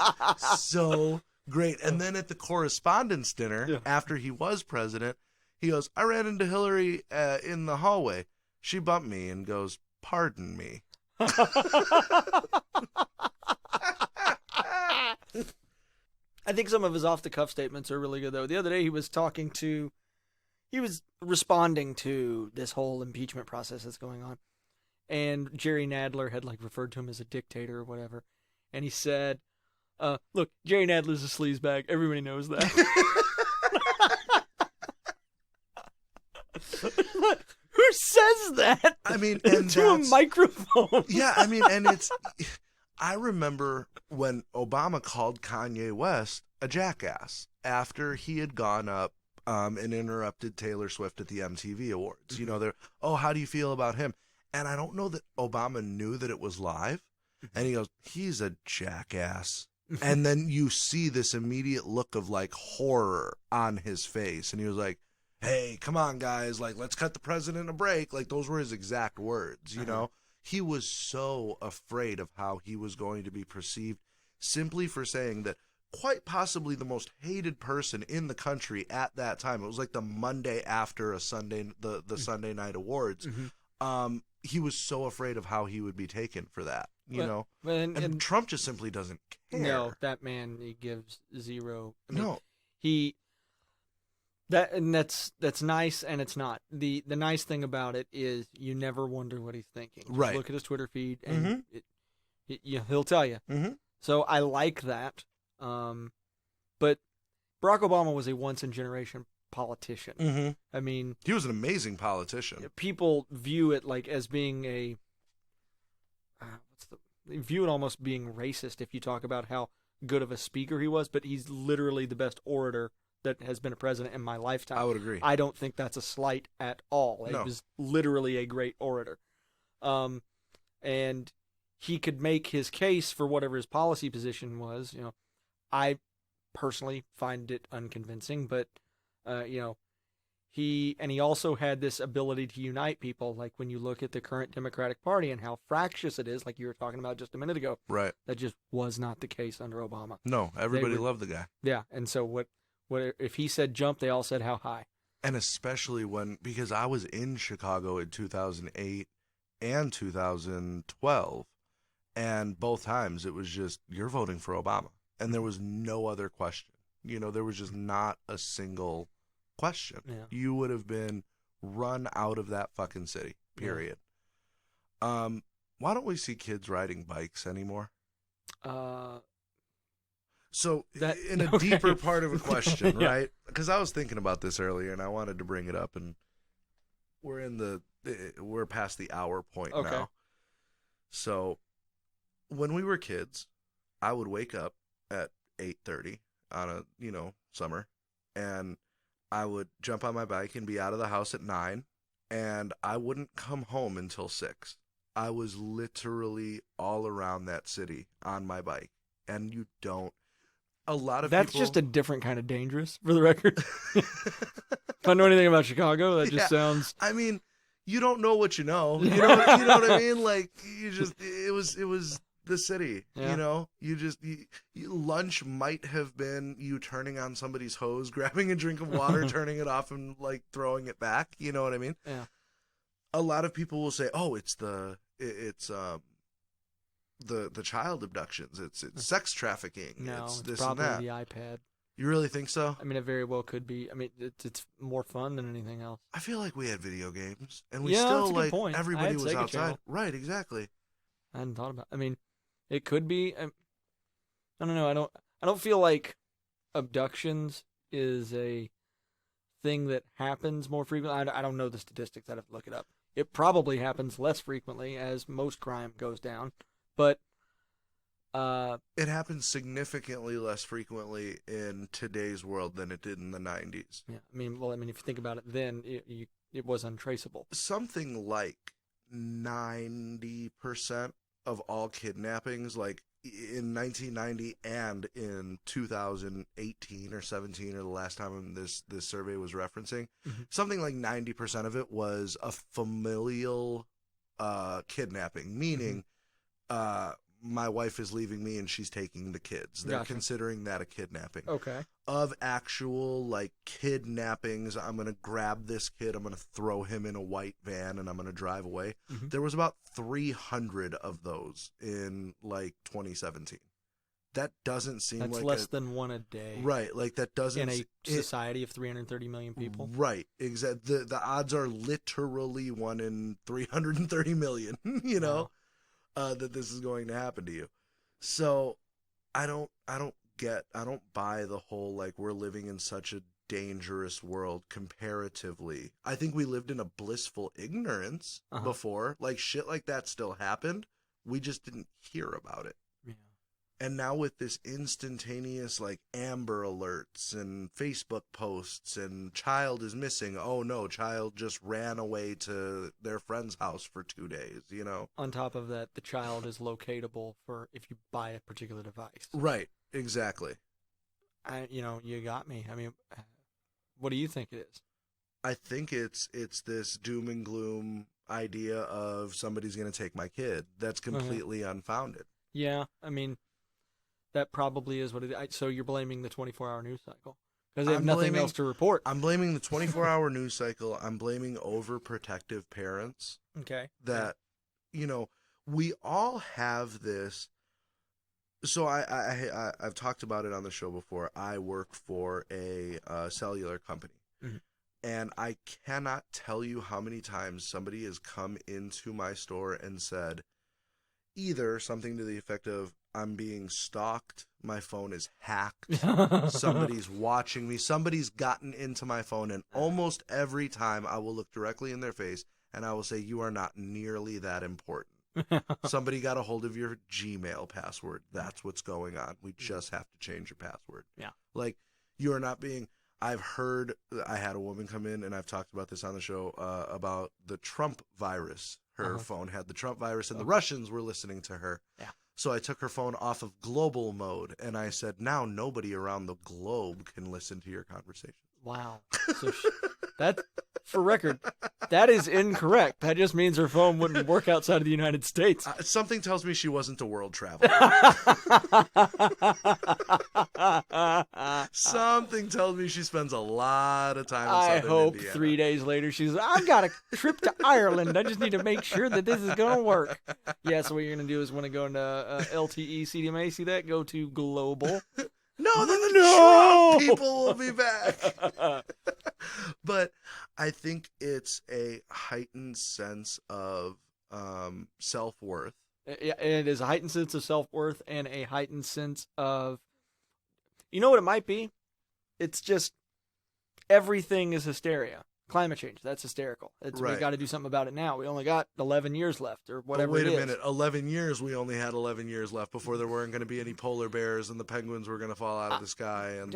so great. And then at the correspondence dinner, after he was president, he goes, I ran into Hillary in the hallway. She bumped me and goes, pardon me. I think some of his off-the-cuff statements are really good, though. The other day he was responding to this whole impeachment process that's going on. And Jerry Nadler had referred to him as a dictator or whatever. And he said, look, Jerry Nadler's a sleazebag. Everybody knows that. Who says that? I mean, and to a microphone. Yeah, I mean, and I remember when Obama called Kanye West a jackass after he had gone up and interrupted Taylor Swift at the MTV Awards. Mm-hmm. You know, how do you feel about him? And I don't know that Obama knew that it was live. And he goes, he's a jackass. And then you see this immediate look of horror on his face. And he was like, hey, come on, guys. Let's cut the president a break. Those were his exact words, you know? He was so afraid of how he was going to be perceived simply for saying that quite possibly the most hated person in the country at that time. It was the Monday after the Sunday night awards. Mm-hmm. He was so afraid of how he would be taken for that, you know? And Trump just simply doesn't care. No, that man, he gives zero. No. That's nice, and it's not. The nice thing about it is you never wonder what he's thinking. Just right. Look at his Twitter feed, and he'll tell you. Mm-hmm. So I like that. But Barack Obama was a once-in-generation politician. Mm-hmm. I mean, he was an amazing politician. People view it as being they view it almost being racist if you talk about how good of a speaker he was. But he's literally the best orator that has been a president in my lifetime. I would agree. I don't think that's a slight at all. No. He was literally a great orator. And he could make his case for whatever his policy position was. You know, I personally find it unconvincing, but he also had this ability to unite people. Like when you look at the current Democratic Party and how fractious it is, like you were talking about just a minute ago. Right. That just was not the case under Obama. No, everybody loved the guy. Yeah, and so what if he said jump, they all said how high. And especially because I was in Chicago in 2008 and 2012, and both times it was just, you're voting for Obama. And there was no other question. You know, there was just not a single question. Yeah. You would have been run out of that fucking city, period. Yeah. Why don't we see kids riding bikes anymore? So, in a deeper part of a question, yeah. right? Because I was thinking about this earlier, and I wanted to bring it up, and we're past the hour point now. So, when we were kids, I would wake up at 8:30 on a summer, and I would jump on my bike and be out of the house at 9, and I wouldn't come home until 6. I was literally all around that city on my bike, and you don't. A lot of That's people... just a different kind of dangerous, for the record. If I know anything about Chicago, that just sounds... I mean, you don't know what you know. You know what I mean? It was the city. Yeah. Lunch might have been you turning on somebody's hose, grabbing a drink of water, turning it off, and throwing it back. You know what I mean? Yeah. A lot of people will say, "Oh, it's the child abductions. It's sex trafficking. No, it's it's this probably and that." the iPad. You really think so? I mean, it very well could be. I mean, it's more fun than anything else. I feel like we had video games, and we that's still a good point. everybody was Sega outside. Channel. Right? Exactly. I hadn't thought about. I mean, it could be. I don't know. I don't feel like abductions is a thing that happens more frequently. I don't know the statistics. I'd have to look it up. It probably happens less frequently as most crime goes down, but it happens significantly less frequently in today's world than it did in the 90s. Yeah, I mean, if you think about it, then it was untraceable. Something like 90% of all kidnappings, like in 1990 and in 2018 or 17, or the last time this survey was referencing, something like 90% of it was a familial kidnapping, meaning my wife is leaving me and she's taking the kids. They're considering that a kidnapping. Okay. Of actual, like, kidnappings, I'm going to grab this kid, I'm going to throw him in a white van, and I'm going to drive away. There was about 300 of those in, like, 2017. That doesn't seem That's like less than one a day. Right, like, that doesn't... In a society of 330 million people? Right, exactly. The odds are literally 1 in 330 million, you know, that this is going to happen to you. So, I don't buy the whole, like, we're living in such a dangerous world comparatively. I think we lived in a blissful ignorance before. Like, shit like that still happened. We just didn't hear about it. Yeah. And now with this instantaneous, like, Amber Alerts and Facebook posts and child is missing. Oh, no, child just ran away to their friend's house for 2 days, you know? On top of that, the child is locatable for if you buy a particular device. Right. Exactly. You got me. I mean, what do you think it is? I think it's this doom and gloom idea of somebody's going to take my kid. That's completely unfounded. Yeah, I mean, that probably is what it is. So you're blaming the 24-hour news cycle because they have nothing else to report. I'm blaming the 24-hour news cycle. I'm blaming overprotective parents. Okay. That, we all have this. So I've talked about it on the show before. I work for a cellular company, and I cannot tell you how many times somebody has come into my store and said either something to the effect of, I'm being stalked, my phone is hacked, somebody's watching me, somebody's gotten into my phone, and almost every time I will look directly in their face and I will say, you are not nearly that important. Somebody got a hold of your Gmail password. That's what's going on. We just have to change your password. Yeah. Like, you're not being... I had a woman come in, and I've talked about this on the show, about the Trump virus. Her phone had the Trump virus, and the Russians were listening to her. Yeah. So I took her phone off of global mode, and I said, now nobody around the globe can listen to your conversation. Wow. So that, for record, that is incorrect. That just means her phone wouldn't work outside of the United States. Something tells me she wasn't a world traveler. Something tells me she spends a lot of time in Southern Indiana. I hope 3 days later she's, I've got a trip to Ireland. I just need to make sure that this is going to work. Yeah, so what you're going to do is when I go into LTE CDMA, see that? Go to global. No, then the Trump people will be back. But I think it's a heightened sense of self-worth. Yeah, it is a heightened sense of self-worth and a heightened sense of, you know what it might be? It's just everything is hysteria. Climate change, that's hysterical. Right. We got to do something about it now. We only got 11 years left or whatever it is. Wait a minute. 11 years, we only had 11 years left before there weren't going to be any polar bears and the penguins were going to fall out of the sky. And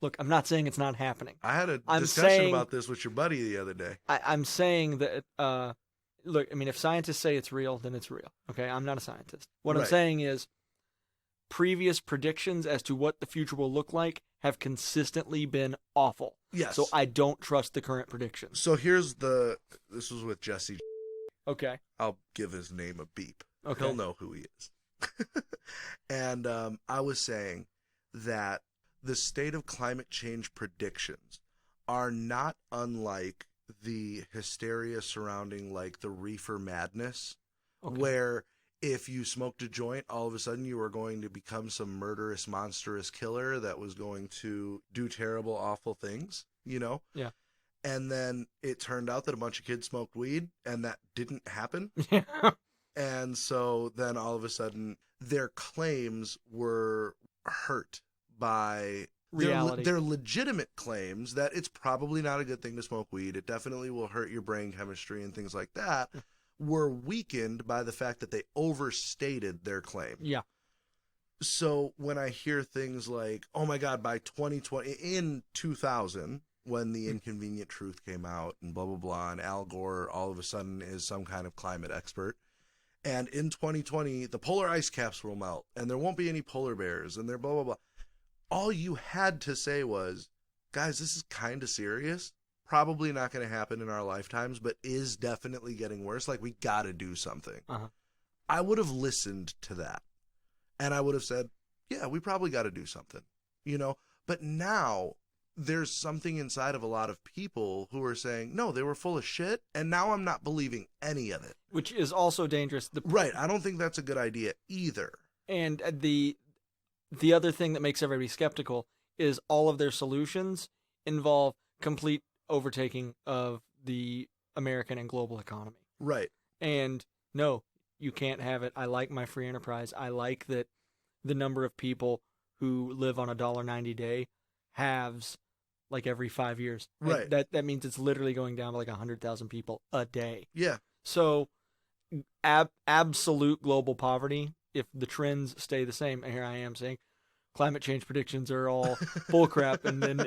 look, I'm not saying it's not happening. I had a discussion about this with your buddy the other day. I'm saying that, look, I mean, if scientists say it's real, then it's real. Okay, I'm not a scientist. What I'm saying is previous predictions as to what the future will look like have consistently been awful. Yes. So I don't trust the current predictions. So this was with Jesse. Okay. I'll give his name a beep. Okay. He'll know who he is. And I was saying that the state of climate change predictions are not unlike the hysteria surrounding, like, the reefer madness, where if you smoked a joint, all of a sudden you were going to become some murderous, monstrous killer that was going to do terrible, awful things, Yeah. And then it turned out that a bunch of kids smoked weed, and that didn't happen. Yeah. And so then all of a sudden their claims were hurt by reality. They're legitimate claims that it's probably not a good thing to smoke weed. It definitely will hurt your brain chemistry and things like that. Were weakened by the fact that they overstated their claim. Yeah. So when I hear things like, oh my God, by 2020, in 2000, when the Inconvenient Truth came out and blah, blah, blah, and Al Gore all of a sudden is some kind of climate expert. And in 2020, the polar ice caps will melt, and there won't be any polar bears, and they're blah, blah, blah. All you had to say was, guys, this is kind of serious. Probably not going to happen in our lifetimes, but is definitely getting worse. Like, we got to do something. I would have listened to that, and I would have said, yeah, we probably got to do something, you know? But now there's something inside of a lot of people who are saying, no, they were full of shit, and now I'm not believing any of it. Which is also dangerous. Right. I don't think that's a good idea either. And the other thing that makes everybody skeptical is all of their solutions involve complete overtaking of the American and global economy. Right. And no, you can't have it. I like my free enterprise. I like that the number of people who live on $1.90 a day halves like every 5 years. Right. That means it's literally going down to like 100,000 people a day. Yeah. So absolute global poverty, if the trends stay the same, and here I am saying climate change predictions are all bullcrap, and then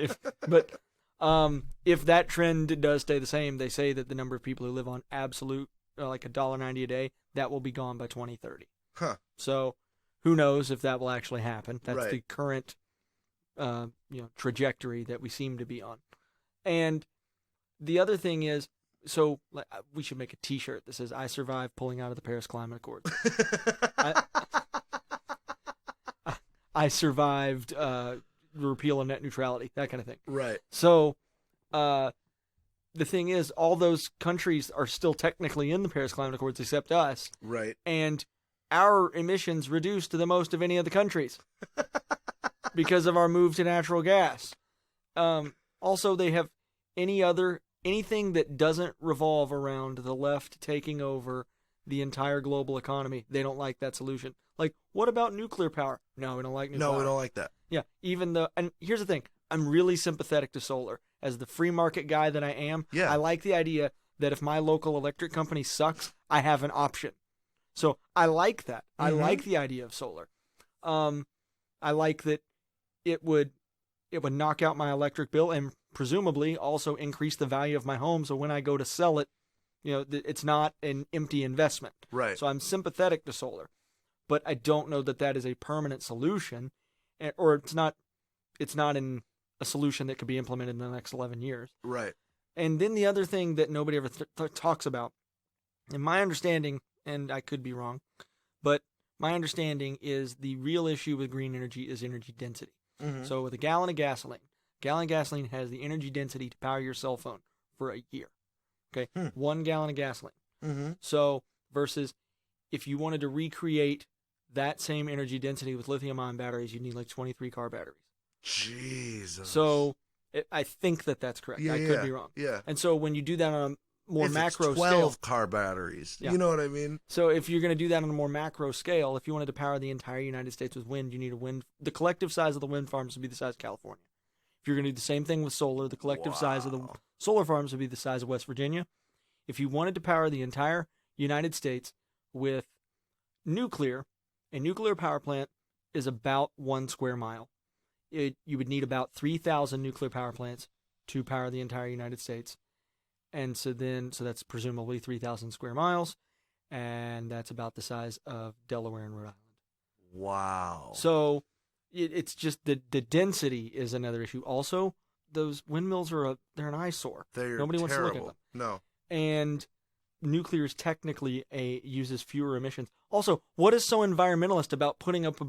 if that trend does stay the same, they say that the number of people who live on absolute like $1.90 a day, that will be gone by 2030. Huh. So who knows if that will actually happen? That's right. the current trajectory that we seem to be on. And the other thing is, so we should make a T-shirt that says "I survived pulling out of the Paris Climate Accords." I survived repeal of net neutrality, that kind of thing. Right. So the thing is, all those countries are still technically in the Paris Climate Accords except us. Right. And our emissions reduced to the most of any of the countries because of our move to natural gas. Also, they have anything that doesn't revolve around the left taking over the entire global economy. They don't like that solution. Like, what about nuclear power? No, we don't like nuclear power. No, we don't like that. Yeah, and here's the thing. I'm really sympathetic to solar. As the free market guy that I am, yeah. I like the idea that if my local electric company sucks, I have an option. So I like that. I like the idea of solar. I like that it would knock out my electric bill and presumably also increase the value of my home. So when I go to sell it, it's not an empty investment. Right. So I'm sympathetic to solar, but I don't know that is a permanent solution, or it's not in a solution that could be implemented in the next 11 years. Right. And then the other thing that nobody ever talks about, in my understanding, and I could be wrong, but my understanding is the real issue with green energy is energy density. Mm-hmm. So with a gallon of gasoline has the energy density to power your cell phone for a year. Okay, 1 gallon of gasoline. Mm-hmm. So versus if you wanted to recreate that same energy density with lithium-ion batteries, you'd need like 23 car batteries. Jesus. So I think that's correct. Yeah, I could be wrong. Yeah. And so when you do that on a more macro 12 scale, car batteries. Yeah. You know what I mean? So if you're going to do that on a more macro scale, if you wanted to power the entire United States with wind, you need the collective size of the wind farms would be the size of California. If you're going to do the same thing with solar, the collective size of the solar farms would be the size of West Virginia. If you wanted to power the entire United States with nuclear, a nuclear power plant is about 1 square mile. You would need about 3,000 nuclear power plants to power the entire United States. And so that's presumably 3,000 square miles, and that's about the size of Delaware and Rhode Island. Wow. So it's just the density is another issue. Also, those windmills they're an eyesore. Nobody wants to look at them. No. And nuclear is technically uses fewer emissions. Also, what is so environmentalist about putting up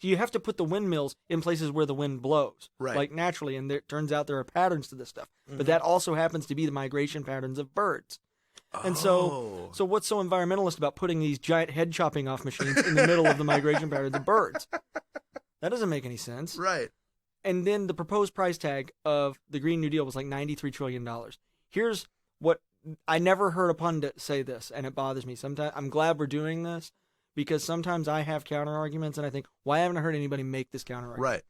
you have to put the windmills in places where the wind blows, right? Like naturally, and it turns out there are patterns to this stuff. Mm-hmm. But that also happens to be the migration patterns of birds. And so what's so environmentalist about putting these giant head chopping off machines in the middle of the migration patterns of birds? That doesn't make any sense. Right. And then the proposed price tag of the Green New Deal was like $93 trillion. Here's what I never heard a pundit say this, and it bothers me. Sometimes I'm glad we're doing this because sometimes I have counter arguments, and I think, why haven't I heard anybody make this counter argument?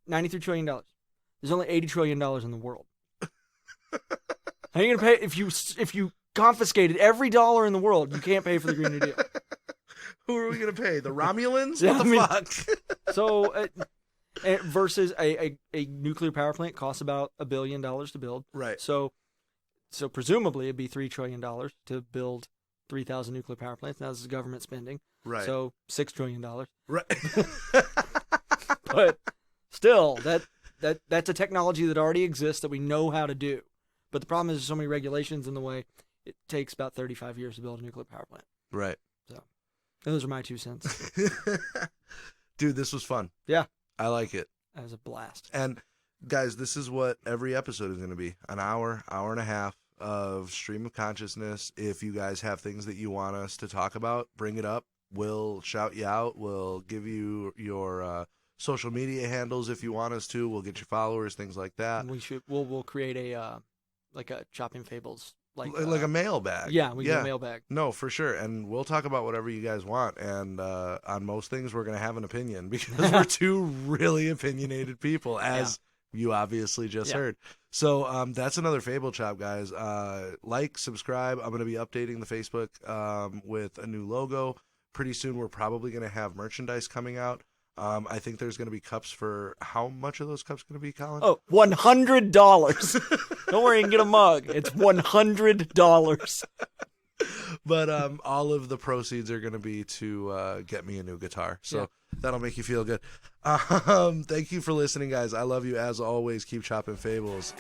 Right. $93 trillion. There's only $80 trillion in the world. How are you going to pay if you confiscated every dollar in the world? You can't pay for the Green New Deal. Who are we going to pay? The Romulans? Yeah, What the fuck? So versus a nuclear power plant costs about $1 billion to build. Right. So presumably it'd be $3 trillion to build 3,000 nuclear power plants. Now this is government spending. Right. So $6 trillion. Right. But still, that's a technology that already exists that we know how to do. But the problem is there's so many regulations in the way. It takes about 35 years to build a nuclear power plant. Right. So those are my 2 cents. Dude, this was fun. Yeah. I like it. That was a blast. And guys, this is what every episode is going to be. An hour and a half of stream of consciousness. If you guys have things that you want us to talk about, bring it up. We'll shout you out. We'll give you your social media handles if you want us to. We'll get your followers, things like that. We'll create a like a Chopping Fables like a mailbag. Yeah, we get a mailbag. No, for sure. And we'll talk about whatever you guys want. And on most things, we're going to have an opinion because we're two really opinionated people, as you obviously just heard. So that's another Fable Chop, guys. Like, subscribe. I'm going to be updating the Facebook with a new logo. Pretty soon, we're probably going to have merchandise coming out. I think there's going to be cups for how much are those cups going to be, Colin? Oh, $100. Don't worry, you can get a mug. It's $100. But all of the proceeds are going to be to get me a new guitar. So that'll make you feel good. Thank you for listening, guys. I love you as always. Keep chopping fables.